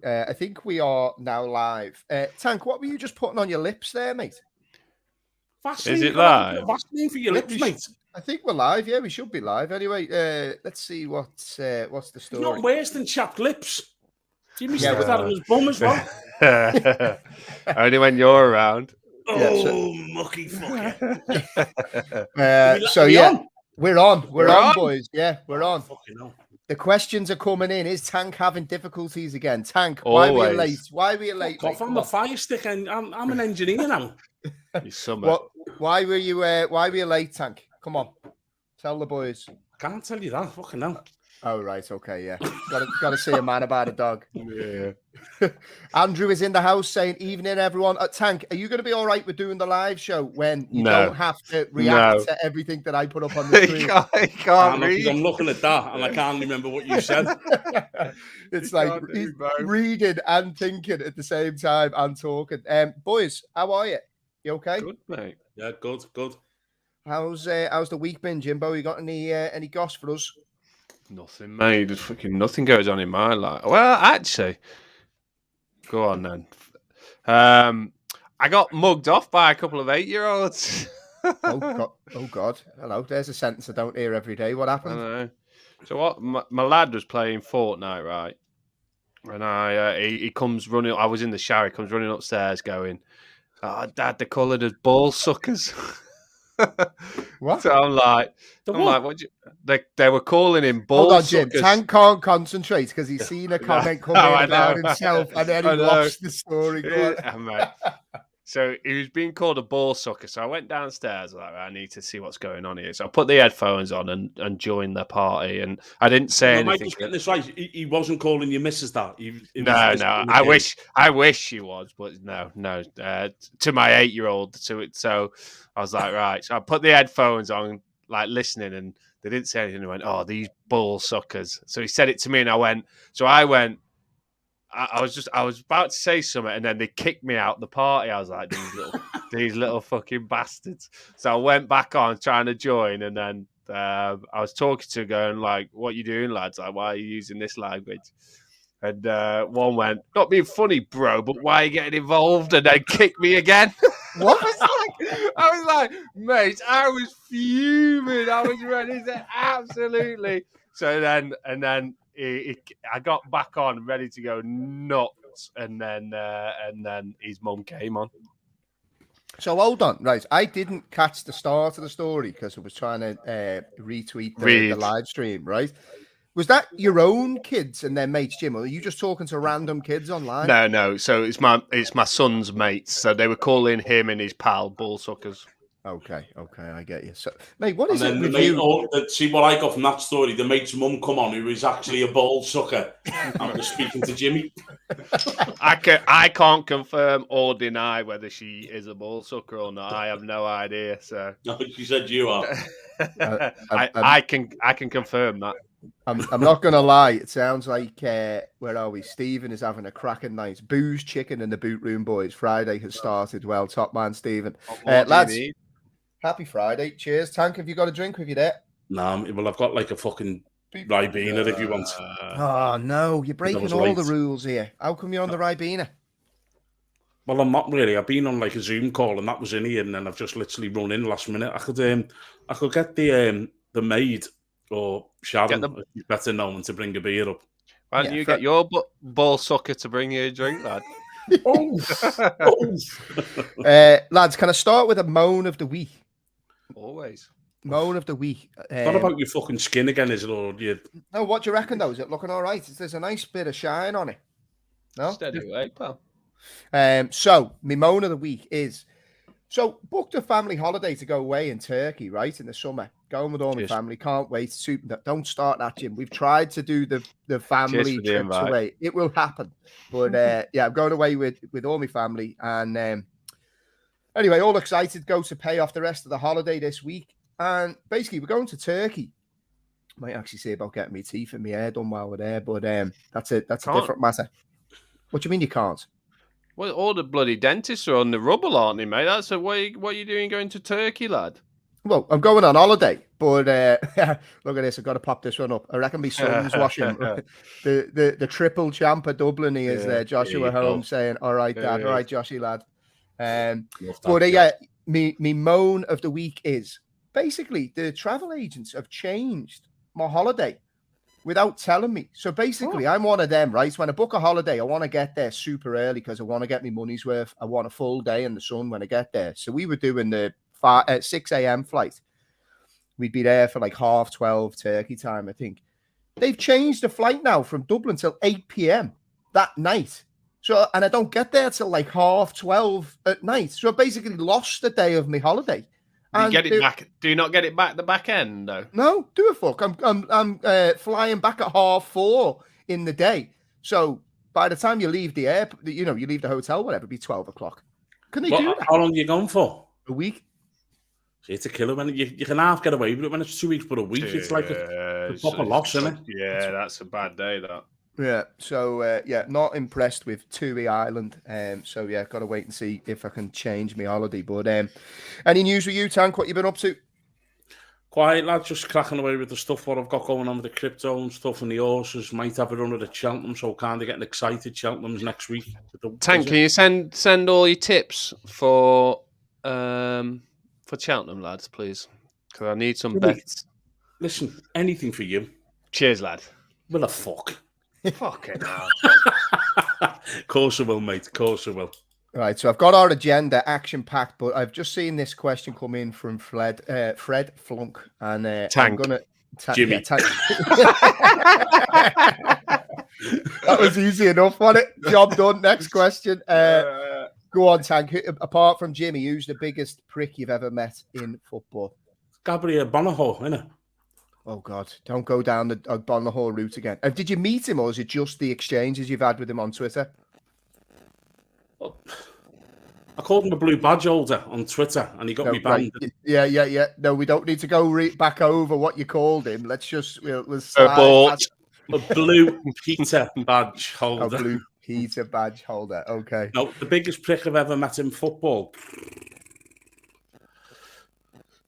I think we are now live. Tank, what were you just putting on your lips there, mate? Vaseline, Is it live? Vaseline for your lips, mate. I think we're live. Yeah, we should be live. Anyway, let's see what's the It's story. not worse than chapped lips. Jimmy Yeah, sticks that on his bum as well. Only when you're around. Oh, mucky fucker. We're on. We're on, boys. Yeah, we're on. Fucking hell. The questions are coming in. Is Tank having difficulties again? Tank, Always. why were you late? Why were you late? Off on the fire stick, and I'm an engineer now. Why were you late, Tank? Come on, tell the boys. I can't tell you that. Fucking hell. Oh right, okay, yeah. Got to see a man about a dog. Yeah. Andrew is in the house saying, "Evening, everyone." Tank, are you going to be all right with doing the live show when you don't have to react to everything that I put up on the screen? I can't read. I'm looking at that and I can't remember what you said. It's like he's reading and thinking at the same time and talking. Boys, how are you? You okay? Good, mate. Yeah, good. How's the week been, Jimbo? You got any goss for us? Nothing, mate. Just fucking nothing goes on in my life. Well, actually, go on then. I got mugged off by a couple of 8-year-olds. Oh God! Hello. There's a sentence I don't hear every day. What happened? I know. So what? My lad was playing Fortnite, right? And he comes running. I was in the shower. He comes running upstairs, going, "Oh, Dad, they call it as ball suckers." What? So I'm like, what? They were calling him ball Hold on, suckers. Jim. Tank can't concentrate because he's seen a comment come in about himself, and then he lost the story. So he was being called a ball sucker. So I went downstairs. Like, I need to see what's going on here. So I put the headphones on and joined the party. And I didn't say anything. Am I just getting this right? He wasn't calling you Mrs. that. No. I wish he was, but no. To my 8-year-old. So I was like, right. So I put the headphones on, like listening, and they didn't say anything. He went, "Oh, these ball suckers." So he said it to me, and I went. I was about to say something, and then they kicked me out the party. I was like, these little fucking bastards. So I went back on trying to join, and then I was talking to her, going like, "What you doing, lads? Like, why are you using this language?" And one went, "Not being funny, bro, but why are you getting involved?" And then kicked me again. What? I was like, mate, I was fuming. I was ready to absolutely. So then, I got back on, ready to go nuts, and then his mum came on. So hold on, right? I didn't catch the start of the story because I was trying to retweet the live stream, right? Was that your own kids and their mates, Jim, or are you just talking to random kids online? No. So it's my son's mates. So they were calling him and his pal ball suckers. Okay, I get you. So, mate, what is it? See what I got from that story. The mate's mum come on, who is actually a ball sucker. I was speaking to Jimmy. I can't confirm or deny whether she is a ball sucker or not. I have no idea. So she said you are. I can confirm that. I'm not going to lie. It sounds like, where are we? Stephen is having a cracking night. Booze, chicken in the boot room, boys. Friday has started well. Top man, Stephen. Lads, happy Friday. Cheers. Tank, have you got a drink with you there? No, well, I've got like a fucking Ribena if you want. Oh, no. You're breaking all the rules here. How come you're on the Ribena? Well, I'm not really. I've been on like a Zoom call and that was in here, and then I've just literally run in last minute. I could get the maid or Sharon, better known, to bring a beer up. Why don't you get your ball sucker to bring you a drink, lad? Lads, can I start with a moan of the week? Always. Moan of the week. What about your fucking skin again, is it? Or No, what do you reckon, though? Is it looking all right? There's a nice bit of shine on it. No? Steady away, pal. So, my moan of the week is, booked a family holiday to go away in Turkey, right, in the summer. Going with all my family. Can't wait. Don't start that, Jim. We've tried to do the family trips away. It will happen. But, I'm going away with all my family. And anyway, all excited, go to pay off the rest of the holiday this week. And basically, we're going to Turkey. Might actually see about getting my teeth and my hair done while we're there. But that's a different matter. What do you mean you can't? Well, all the bloody dentists are on the rubble, aren't they, mate? That's what are you doing going to Turkey, lad? Well, I'm going on holiday, but look at this. I've got to pop this one up. I reckon my son's watching the triple champ of Dublin. He is Joshua Holmes saying, "All right, Dad. All right, Joshy lad." Me moan of the week is basically the travel agents have changed my holiday without telling me. So basically, I'm one of them, right? So when I book a holiday, I want to get there super early because I want to get my money's worth. I want a full day in the sun when I get there. So we were doing the 6 a.m. flight. We'd be there for like 12:30 Turkey time, I think. They've changed the flight now from Dublin till 8 p.m. that night. So, and I don't get there till like 12:30 at night. So I basically lost a day of my holiday. Do you get it back? Do you not get it back the back end though? No, do a fuck. I'm flying back at 4:30 in the day. So by the time you leave the airport, you leave the hotel, whatever, it'd be 12 o'clock. Can they do that? How long are you going for? A week. It's a killer when you can half get away with it when it's 2 weeks, but a week it's like a proper loss, isn't it? Yeah, that's a bad day. That. Yeah. So not impressed with Tui Island. So got to wait and see if I can change my holiday. But any news with you, Tank? What you been up to? Quiet, lad. Just cracking away with the stuff what I've got going on with the crypto and stuff, and the horses. Might have a run at Cheltenham, so kind of getting excited. Cheltenham's next week. Tank, can you send all your tips for Cheltenham, lads, please? Because I need some bets. Listen, anything for you. Cheers, lad. Well, a fuck. Fucking hell. Of course I will, mate. Of course I will. Right, so I've got our agenda action-packed, but I've just seen this question come in from Fred Flunk. And Tank. I'm going to... Jimmy. Yeah, Tank. That was easy enough, wasn't it? Job done. Next question. Go on, Tank. Apart from Jimmy, who's the biggest prick you've ever met in football? Gabriel Bonaho, innit? Oh, God. Don't go down the Bonaho route again. Did you meet him, or is it just the exchanges you've had with him on Twitter? Well, I called him a blue badge holder on Twitter, and he got me banned. Right. Yeah. No, we don't need to go back over what you called him. Let's just... We'll start a blue Peter badge holder. A blue Peter badge holder. Okay. No, the biggest prick I've ever met in football.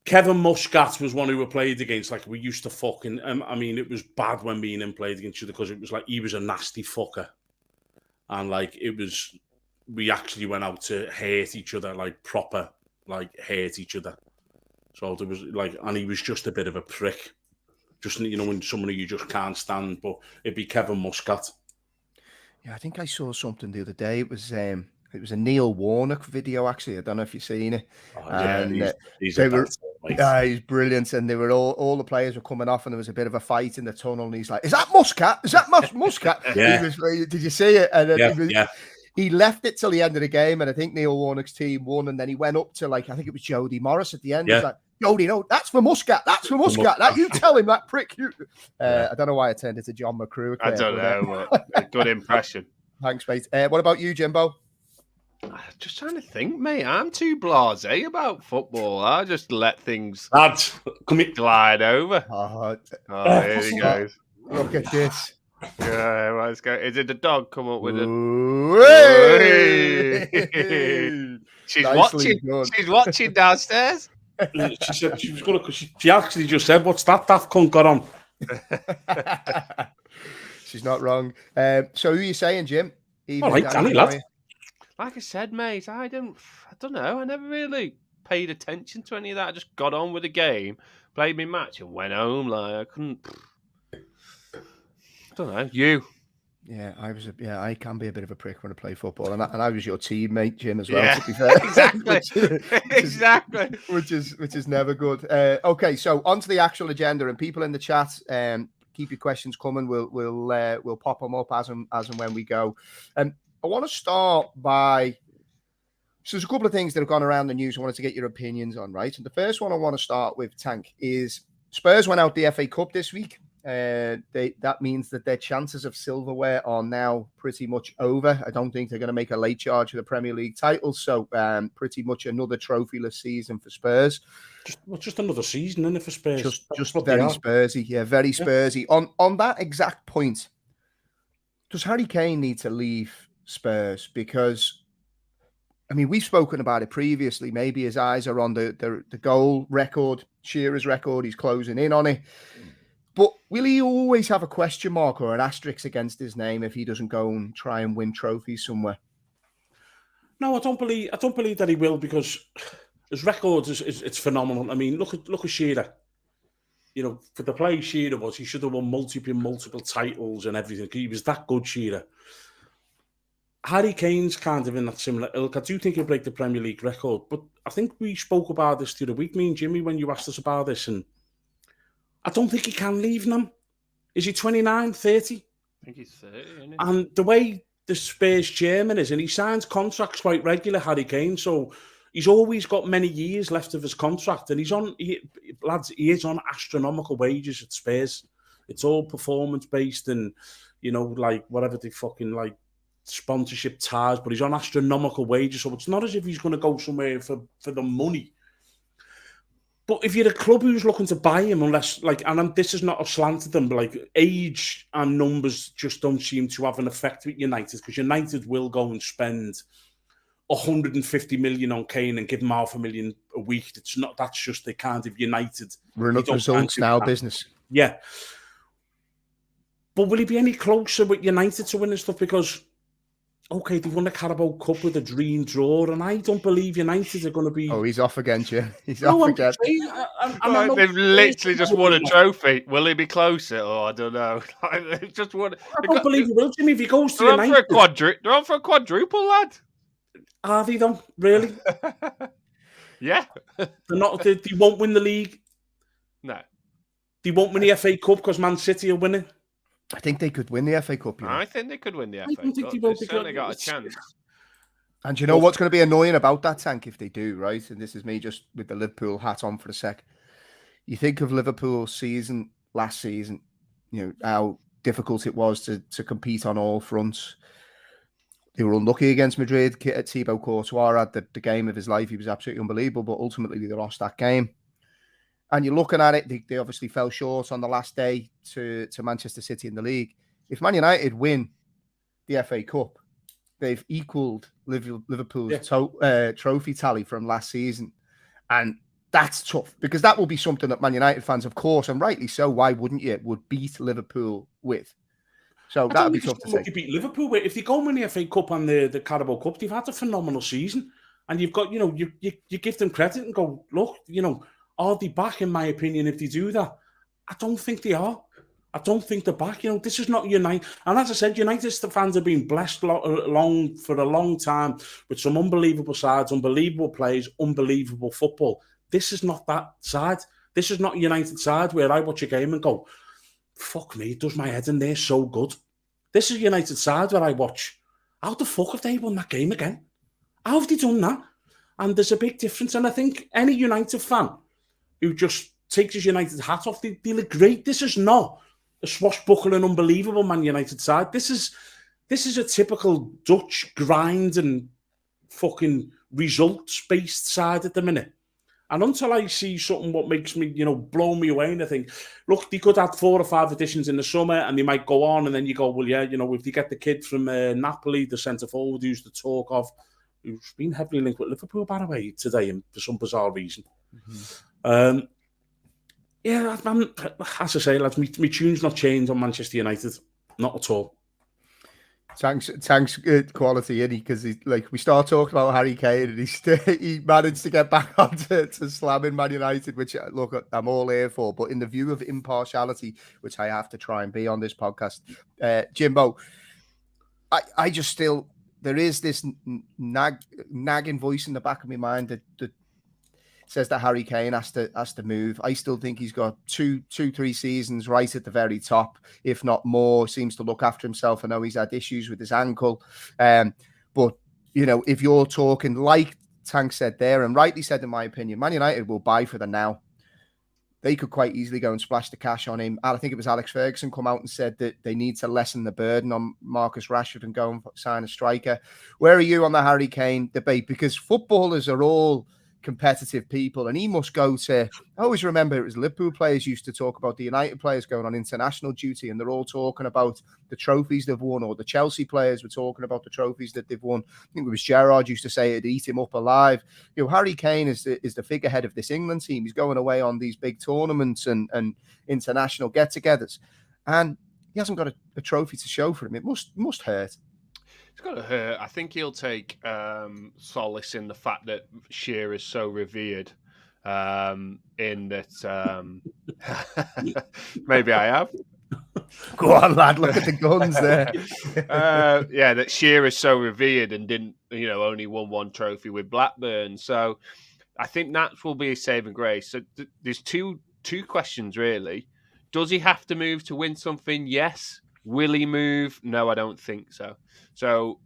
Kevin Muscat was one who we played against. Like, we used to fucking... I mean, it was bad when me and him played against each other because it was like he was a nasty fucker. And, like, it was... We actually went out to hate each other, like, proper, like, hate each other. So there was, like... And he was just a bit of a prick. Just, when somebody you just can't stand. But it'd be Kevin Muscat. Yeah, I think I saw something the other day. It was a Neil Warnock video, actually. I don't know if you've seen it. Oh, yeah, he's brilliant. And they were all the players were coming off, and there was a bit of a fight in the tunnel. And he's like, "Is that Muscat? Is that Muscat?" Yeah. Did you see it? And then he left it till the end of the game, and I think Neil Warnock's team won. And then he went up to, like, I think it was Jody Morris at the end. Yeah. He's like, "Jody, no, that's for Muscat. That's for Muscat. That you tell him, that prick." I don't know why I turned it to John McCrew. I don't know. A good impression. Thanks, mate. What about you, Jimbo? Just trying to think, mate. I'm too blasé about football. I just let things glide over. Here he goes. Look at this. Yeah, let's go. Is it the dog come up with it? She's watching. Good. She's watching downstairs. She said she was going to. She actually just said, "What's that daft cunt got on?" She's not wrong. So who are you saying, Jim? All right, Danny, lad. Like I said, mate, I don't know. I never really paid attention to any of that. I just got on with the game, played my match, and went home. Like I couldn't. I don't know. You? Yeah, I can be a bit of a prick when I play football, and I was your teammate, Jim, as well. Yeah, to be fair, exactly, exactly. Which is never good. Okay, so onto the actual agenda, and people in the chat, keep your questions coming. We'll pop them up as and when we go. I want to start by... So there's a couple of things that have gone around the news I wanted to get your opinions on, right? And the first one I want to start with, Tank, is Spurs went out the FA Cup this week. That means that their chances of silverware are now pretty much over. I don't think they're going to make a late charge for the Premier League title. So pretty much another trophyless season for Spurs. Just another season, isn't it, for Spurs? Just very Spursy. Yeah, very Spursy. On that exact point, does Harry Kane need to leave Spurs? Because I mean, we've spoken about it previously. Maybe his eyes are on the goal record, Shearer's record. He's closing in on it. But will he always have a question mark or an asterisk against his name if he doesn't go and try and win trophies somewhere? No, I don't believe that he will, because his record it's phenomenal. I mean, look at Shearer. You know, for the player Shearer was, he should have won multiple titles and everything. He was that good, Shearer. Harry Kane's kind of in that similar ilk. I do think he'll break the Premier League record, but I think we spoke about this the other week, me and Jimmy, when you asked us about this, and I don't think he can leave them. Is he 29, 30? I think he's 30, isn't he? And the way the Spurs chairman is, and he signs contracts quite regular, Harry Kane, so he's always got many years left of his contract, and he is on astronomical wages at Spurs. It's all performance-based and, you know, like, whatever they fucking, like, sponsorship ties, but he's on astronomical wages, so it's not as if he's going to go somewhere for the money. But if you're a club who's looking to buy him, unless, like, and this is not a slant at them, but like age and numbers just don't seem to have an effect with United, because United will go and spend 150 million on Kane and give him $500,000 a week. It's not, that's just the kind of United. We're not results now business. Yeah. But will he be any closer with United to winning stuff? Because, okay, they've won the Carabao Cup with a dream draw, and I don't believe United are going to be... Oh, he's off again, Jim. He's off again. They've literally just won a trophy. Will he be closer? Oh, I don't know. They've just won. I don't believe he will, Jimmy, if he goes to United. They're on for a quadruple, lad. Are they, though? Really? Yeah. They won't win the league? No. They won't win the FA Cup because Man City are winning? I think they could win the FA Cup. You know? I think they could win the FA Cup. They've certainly got a chance. And you know what's going to be annoying about that, Tank, if they do, right? And this is me just with the Liverpool hat on for a sec. You think of Liverpool's season last season, you know, how difficult it was to compete on all fronts. They were unlucky against Madrid. Thibaut Courtois had the game of his life. He was absolutely unbelievable, but ultimately they lost that game. And you're looking at it, they obviously fell short on the last day to Manchester City in the league. If Man United win the FA Cup, they've equalled Liverpool's trophy tally from last season. And that's tough, because that will be something that Man United fans, of course, and rightly so, why wouldn't you, would beat Liverpool with. So that would be tough to say. You beat Liverpool with. If they go and win the FA Cup and the Carabao Cup, they've had a phenomenal season. And you've got, you know, you give them credit and go, look, you know, are they back, in my opinion, if they do that? I don't think they are. I don't think they're back. You know, this is not United. And as I said, United's fans have been blessed for a long time with some unbelievable sides, unbelievable players, unbelievable football. This is not that side. This is not United side where I watch a game and go, fuck me, it does my head in there so good. This is United side where I watch, how the fuck have they won that game again? How have they done that? And there's a big difference. And I think any United fan who just takes his United hat off, they look great. This is not a swashbuckling, unbelievable Man United side. This is a typical Dutch grind and fucking results-based side at the minute. And until I see something what makes me, you know, blow me away, and I think, look, they could add 4 or 5 additions in the summer and they might go on, and then you go, well, yeah, you know, if they get the kid from Napoli, the centre-forward who's the talk of, who's been heavily linked with Liverpool, by the way, today, and for some bizarre reason. Mm-hmm. Yeah, man, as I say, lads, my tune's not changed on Manchester United. Not at all. Tank's good quality, isn't he? Because like, we start talking about Harry Kane, and he managed to get back onto slamming Man United, which, look, I'm all here for. But in the view of impartiality, which I have to try and be on this podcast, Jimbo, I just still, there is this nagging voice in the back of my mind that says that Harry Kane has to move. I still think he's got 2-3 seasons right at the very top, if not more. Seems to look after himself. I know he's had issues with his ankle. But, you know, if you're talking, like Tank said there, and rightly said in my opinion, Man United will buy for the now. They could quite easily go and splash the cash on him. I think it was Alex Ferguson come out and said that they need to lessen the burden on Marcus Rashford and go and sign a striker. Where are you on the Harry Kane debate? Because footballers are all competitive people, and he must go to. I always remember it was Liverpool players used to talk about the United players going on international duty, and they're all talking about the trophies they've won, or the Chelsea players were talking about the trophies that they've won. I think it was Gerrard used to say it'd eat him up alive. Harry Kane is the figurehead of this England team. He's going away on these big tournaments and international get-togethers, and he hasn't got a trophy to show for him. It must hurt. It's got to hurt. I think he'll take solace in the fact that Shearer's so revered. In that, maybe I have. Go on, lad. Look at the guns there. That Shearer's so revered and didn't, only won one trophy with Blackburn. So I think that will be a saving grace. So there's two questions really. Does he have to move to win something? Yes. Will he move? No, I don't think so. So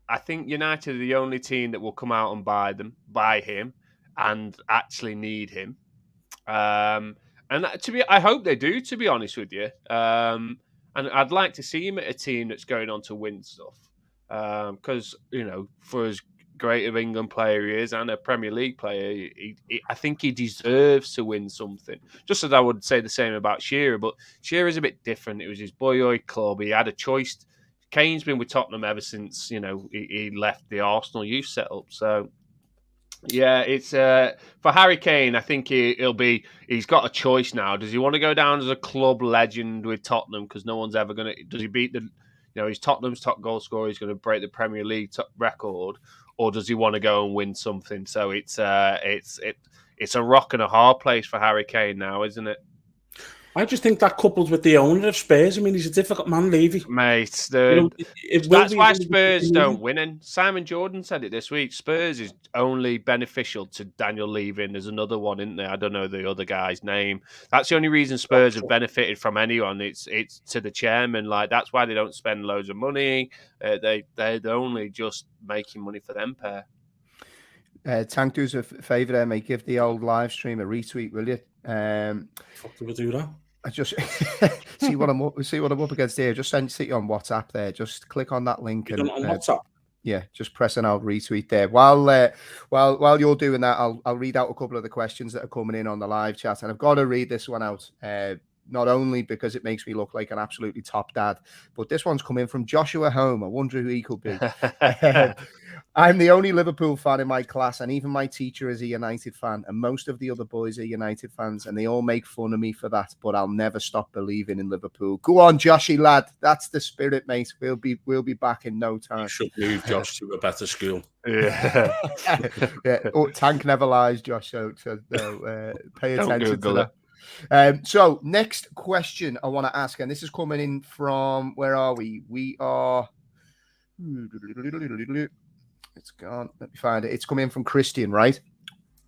I think United are the only team that will come out and buy him and actually need him. And I hope they do, to be honest with you. And I'd like to see him at a team that's going on to win stuff. Because, for as great of England player he is and a Premier League player, I think he deserves to win something. Just as I would say the same about Shearer, but Shearer's a bit different. It was his boyhood club. He had a choice. Kane's been with Tottenham ever since, he left the Arsenal youth setup. So, yeah, it's for Harry Kane, I think he's got a choice now. Does he want to go down as a club legend with Tottenham? Because no one's ever going to... Does he beat he's Tottenham's top goal scorer. He's going to break the Premier League record. Or does he want to go and win something? So it's a rock and a hard place for Harry Kane now, isn't it? I just think that coupled with the owner of Spurs, I mean, he's a difficult man, Levy. Mate, that's why Spurs don't win. And Simon Jordan said it this week. Spurs is only beneficial to Daniel Levy. And there's another one, isn't there? I don't know the other guy's name. That's the only reason Spurs have benefited from anyone. It's to the chairman. Like, that's why they don't spend loads of money. They're only just making money for them pair. Tank, do us a favour there, mate. Give the old live stream a retweet, will you? Fuck, do we do that? I just see what I'm up against here. Just send it on WhatsApp there. Just click on that link on WhatsApp. Yeah, just press an out retweet there. While you're doing that, I'll read out a couple of the questions that are coming in on the live chat, and I've got to read this one out. Not only because it makes me look like an absolutely top dad, but this one's coming from Joshua Home. I wonder who he could be. I'm the only Liverpool fan in my class, and even my teacher is a United fan, and most of the other boys are United fans, and they all make fun of me for that, but I'll never stop believing in Liverpool. Go on, Joshy lad. That's the spirit, mate. We'll be back in no time. You should move Josh to a better school. Yeah. Yeah. Oh, Tank never lies, Josh, so pay attention to that. So next question I want to ask, and this is coming in from, where are we? We are... It's gone. Let me find it. It's coming in from Christian, right?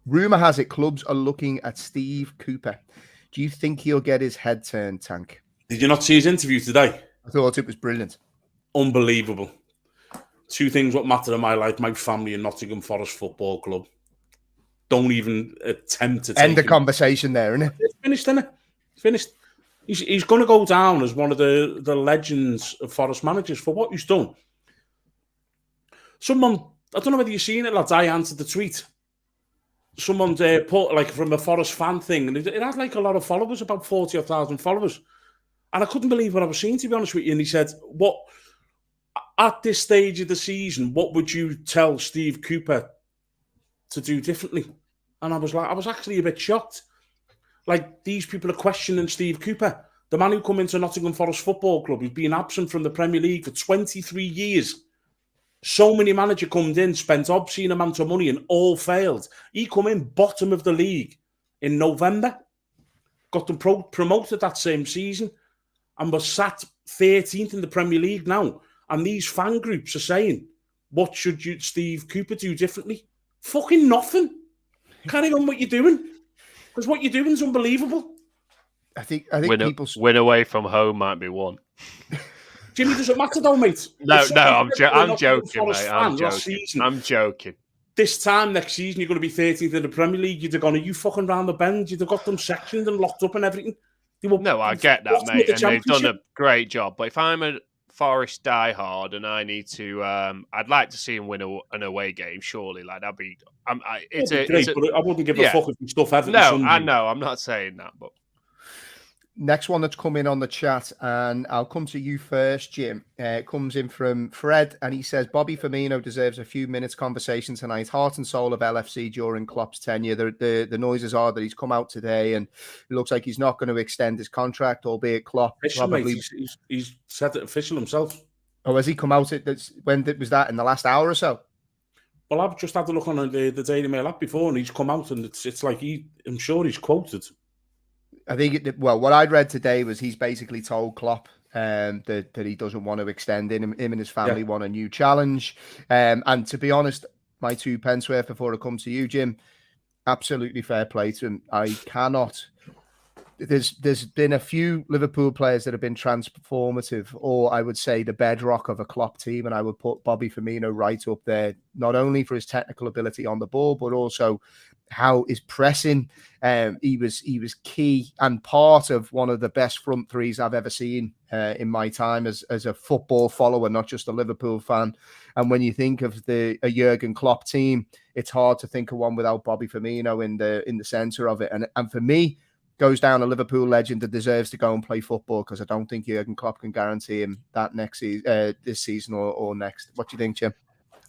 Rumour has it clubs are looking at Steve Cooper. Do you think he'll get his head turned, Tank? Did you not see his interview today? I thought it was brilliant. Unbelievable. Two things what matter in my life: my family and Nottingham Forest Football Club. Don't even attempt to end the conversation there, isn't it? It's finished, isn't it? It's finished. He's going to go down as one of the legends of Forest managers for what he's done. Someone, I don't know whether you've seen it, lads, I answered the tweet. Someone put, like, from a Forest fan thing, and it had, like, a lot of followers, about 40,000 followers. And I couldn't believe what I was seeing, to be honest with you. And he said, at this stage of the season, what would you tell Steve Cooper to do differently? And I was actually a bit shocked. Like, these people are questioning Steve Cooper, the man who come into Nottingham Forest Football Club, who's been absent from the Premier League for 23 years. So many managers come in, spent obscene amount of money, and all failed. He come in bottom of the league in November, got them promoted that same season, and was sat 13th in the Premier League now. And these fan groups are saying, what should Steve Cooper do differently? Fucking nothing. Carry on what you're doing. Because what you're doing is unbelievable. I think people win away from home might be one. Jimmy, does it matter though, mate? No, I'm joking, mate. I'm joking. This time next season, you're going to be 13th in the Premier League. You'd have gone, are you fucking round the bend? You'd have got them sectioned and locked up and everything. No, I get that, mate. And they've done a great job. But if I'm a Forest diehard, and I need to. I'd like to see him win an away game. Surely, like that'd be. It's great, but I wouldn't give a fuck if we stuff Everton. No, I know. I'm not saying that, but. Next one that's come in on the chat, and I'll come to you first, Jim. It comes in from Fred, and he says, Bobby Firmino deserves a few minutes conversation tonight. Heart and soul of LFC during Klopp's tenure. The noises are that he's come out today, and it looks like he's not going to extend his contract, albeit Klopp probably... He's said it official himself. Oh, has he come out? When was that? In the last hour or so? Well, I've just had a look on the Daily Mail app before, and he's come out, and it's like I'm sure he's quoted. I think, what I'd read today was he's basically told Klopp that he doesn't want to extend him and his family want a new challenge. And to be honest, my 2 pence worth before I come to you, Jim, absolutely fair play to him. I cannot... There's been a few Liverpool players that have been transformative, or I would say the bedrock of a Klopp team, and I would put Bobby Firmino right up there, not only for his technical ability on the ball, but also how his pressing. He was key and part of one of the best front threes I've ever seen in my time as a football follower, not just a Liverpool fan. And when you think of a Jurgen Klopp team, it's hard to think of one without Bobby Firmino in the center of it. And for me, goes down a Liverpool legend that deserves to go and play football, because I don't think Jurgen Klopp can guarantee him that next this season or next. What do you think, Jim?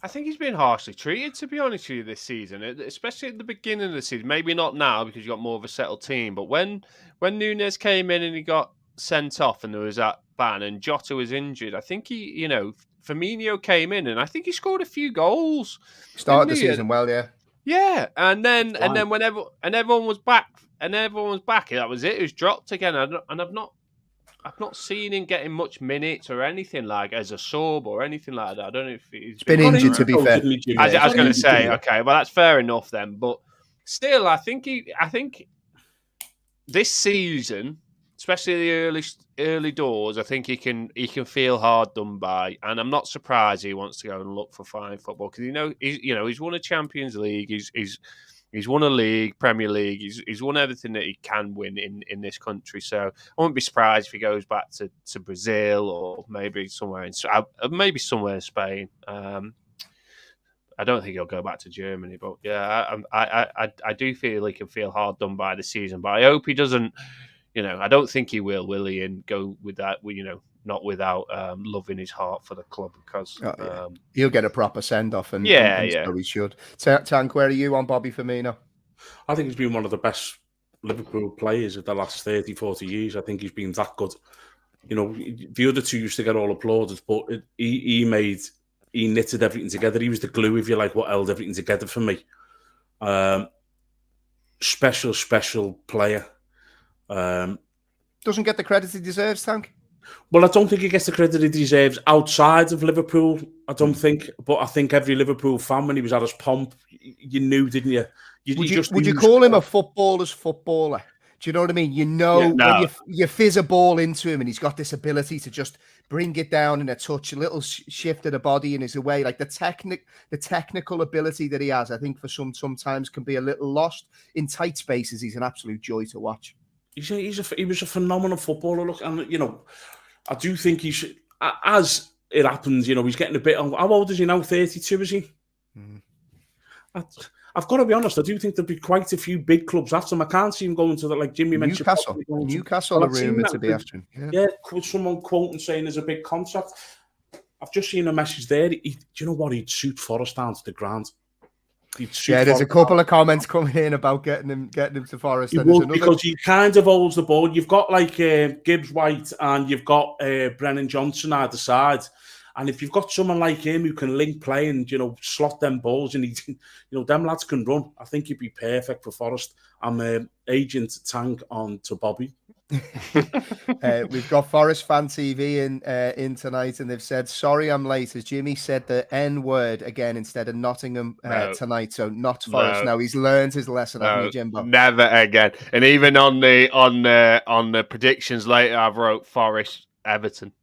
I think he's been harshly treated, to be honest with you, this season, especially at the beginning of the season. Maybe not now because you've got more of a settled team, but when Núñez came in and he got sent off and there was that ban and Jota was injured, I think Firmino came in and I think he scored a few goals. Started the season well, yeah. Yeah, and then when everyone was back, that was it. It was dropped again, and I've not seen him getting much minutes or anything like as a sub or anything like that. I don't know if he's been injured. To be fair, I was going to say, okay, well that's fair enough then. But still, I think this season, especially the early doors, I think he can feel hard done by, and I'm not surprised he wants to go and look for fine football because he's won a Champions League, he's won a league, Premier League, he's won everything that he can win in this country. So I wouldn't be surprised if he goes back to Brazil or maybe somewhere in Spain. I don't think he'll go back to Germany, but yeah, I do feel he can feel hard done by the season, but I hope he doesn't. I don't think he will he? And go with that, not without loving his heart for the club, because he'll get a proper send-off, and so he should. Tank, where are you on Bobby Firmino? I think he's been one of the best Liverpool players of the last 30, 40 years. I think he's been that good. The other two used to get all applauded, but he knitted everything together. He was the glue, if you like, what held everything together for me. Special player. Doesn't get the credit he deserves, Tank? Well, I don't think he gets the credit he deserves outside of Liverpool. I don't think, but I think every Liverpool fan, when he was at his pomp, you knew, didn't you? Would you call him a footballer's footballer? Do you know what I mean? When you fizz a ball into him and he's got this ability to just bring it down in a touch, a little shift of the body in his way, like the technical ability that he has, I think for sometimes can be a little lost in tight spaces. He's an absolute joy to watch. He was a phenomenal footballer. Look, and I do think he should. As it happens, he's getting a bit. How old is he now? 32, is he? Mm. I've got to be honest. I do think there'll be quite a few big clubs after him. I can't see him going to like Jimmy mentioned. Newcastle are rumoured to be after him. Yeah, someone quoting saying there's a big contract. I've just seen a message there. Do you know what? He'd suit Forest down to the ground. There's a couple of comments coming in about getting him to Forest. Because he kind of holds the ball. You've got like Gibbs White and you've got Brennan Johnson either side. And if you've got someone like him who can link play and, slot them balls and them lads can run, I think he'd be perfect for Forest. I'm agent Tank on to Bobby. We've got Forest Fan TV in tonight, and they've said, sorry I'm late, as Jimmy said the N word again instead of Nottingham tonight, so not Forest. Now he's learned his lesson, hasn't he, Jimbo? Never again. And even on the predictions later, I've wrote Forest Everton.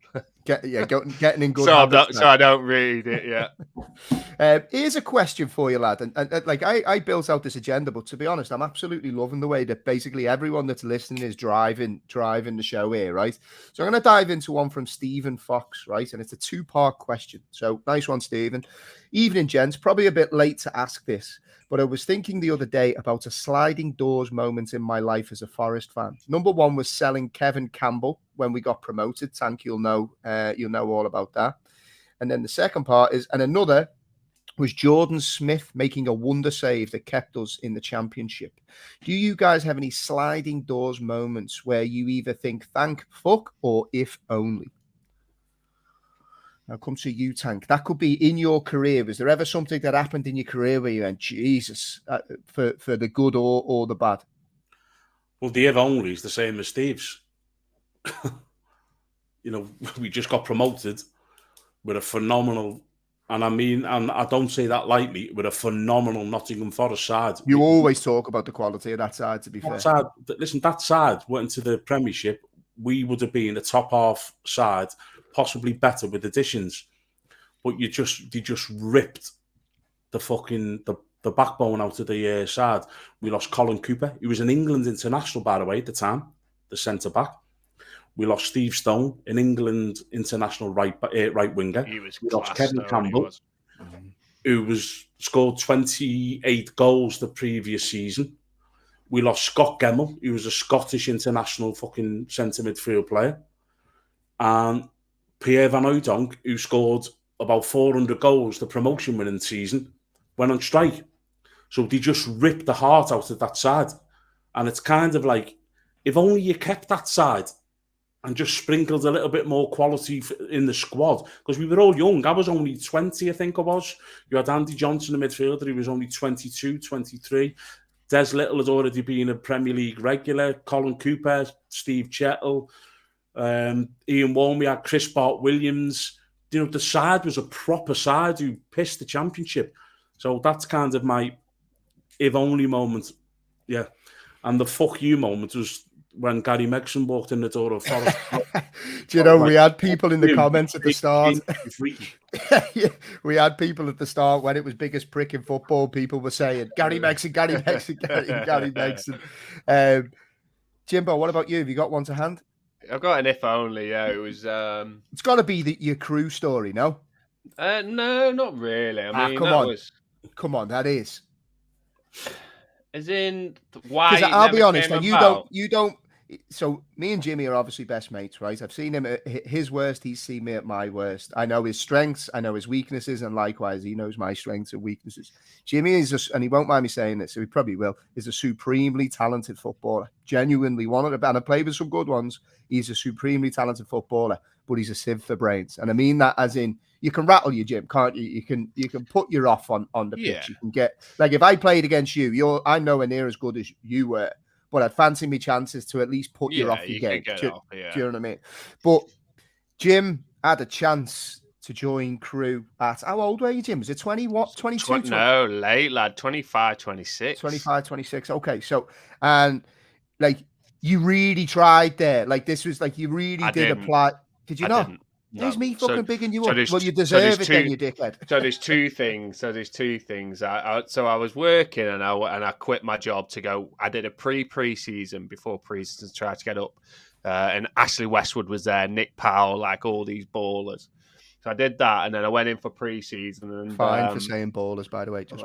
Getting in good so habits. So I don't read it yet. Here's a question for you, lad. And like I built out this agenda, but to be honest, I'm absolutely loving the way that basically everyone that's listening is driving the show here, right? So I'm going to dive into one from Stephen Fox, right? And it's a 2-part question. So nice one, Stephen. Evening, gents. Probably a bit late to ask this, but I was thinking the other day about a sliding doors moment in my life as a Forest fan. Number one was selling Kevin Campbell when we got promoted. Tank, you'll know all about that. And then the second part is, and another was Jordan Smith making a wonder save that kept us in the championship. Do you guys have any sliding doors moments where you either think thank fuck or if only? Now come to you, Tank. That could be in your career. Was there ever something that happened in your career where you went, Jesus, for the good or the bad? Well, the if only is the same as Steve's. We just got promoted with a phenomenal, and I don't say that lightly, with a phenomenal Nottingham Forest side. You always talk about the quality of that side, to be fair. That side went into the Premiership. We would have been a top half side, possibly better with additions. But they just ripped the backbone out of the side. We lost Colin Cooper. He was an England international, by the way, at the time, the centre-back. We lost Steve Stone, an England international right winger. We lost Kevin Campbell, who scored 28 goals the previous season. We lost Scott Gemmell, who was a Scottish international fucking centre midfield player. And Pierre Van Hooydonk, who scored about 400 goals the promotion winning season, went on strike. So they just ripped the heart out of that side. And it's kind of like, if only you kept that side and just sprinkled a little bit more quality in the squad. Because we were all young. I was only 20, I think I was. You had Andy Johnson, the midfielder. He was only 22, 23. Des Little had already been a Premier League regular. Colin Cooper, Steve Chettle, Ian Warren. We had Chris Bart-Williams. The side was a proper side who pissed the championship. So that's kind of my if only moment. Yeah. And the fuck you moment was when Gary Megson walked in the door of Forest. Do you know, we had people in the comments at the start. We had people at the start when it was biggest prick in football. People were saying, Gary Megson, Gary Megson, Gary Megson. Jimbo, what about you? Have you got one to hand? I've got an if only, yeah. It was... It's got to be your crew story, no? No, not really. I mean, Come on, that is. As in, why? Because I'll be honest, and you don't. So me and Jimmy are obviously best mates, right? I've seen him at his worst. He's seen me at my worst. I know his strengths. I know his weaknesses. And likewise, he knows my strengths and weaknesses. Jimmy is, and he won't mind me saying this, so he probably will, is a supremely talented footballer. Genuinely one of the, and I played with some good ones. He's a supremely talented footballer, but he's a sieve for brains. And I mean that as in, you can rattle your Jim, can't you? You can put you off on the pitch. You can get, like, if I played against you, I'm nowhere near as good as you were. But I'd fancy me chances to at least put you off your game. Do you know what I mean? But Jim had a chance to join crew at, how old were you, Jim? Was it 20, what, 22? No, late, lad, 25, 26. 25, 26. Okay, so, and, like, you really tried there. Like, this was, like, you really did apply. Did you not? No. There's me fucking bigging you up. Well, you deserve it then, you dickhead. So there's two things. So I was working and I quit my job to go. I did a pre-season before pre-season to try to get up. And Ashley Westwood was there, Nick Powell, like all these ballers. So I did that, and then I went in for pre-season. And fine for saying ballers, by the way. Just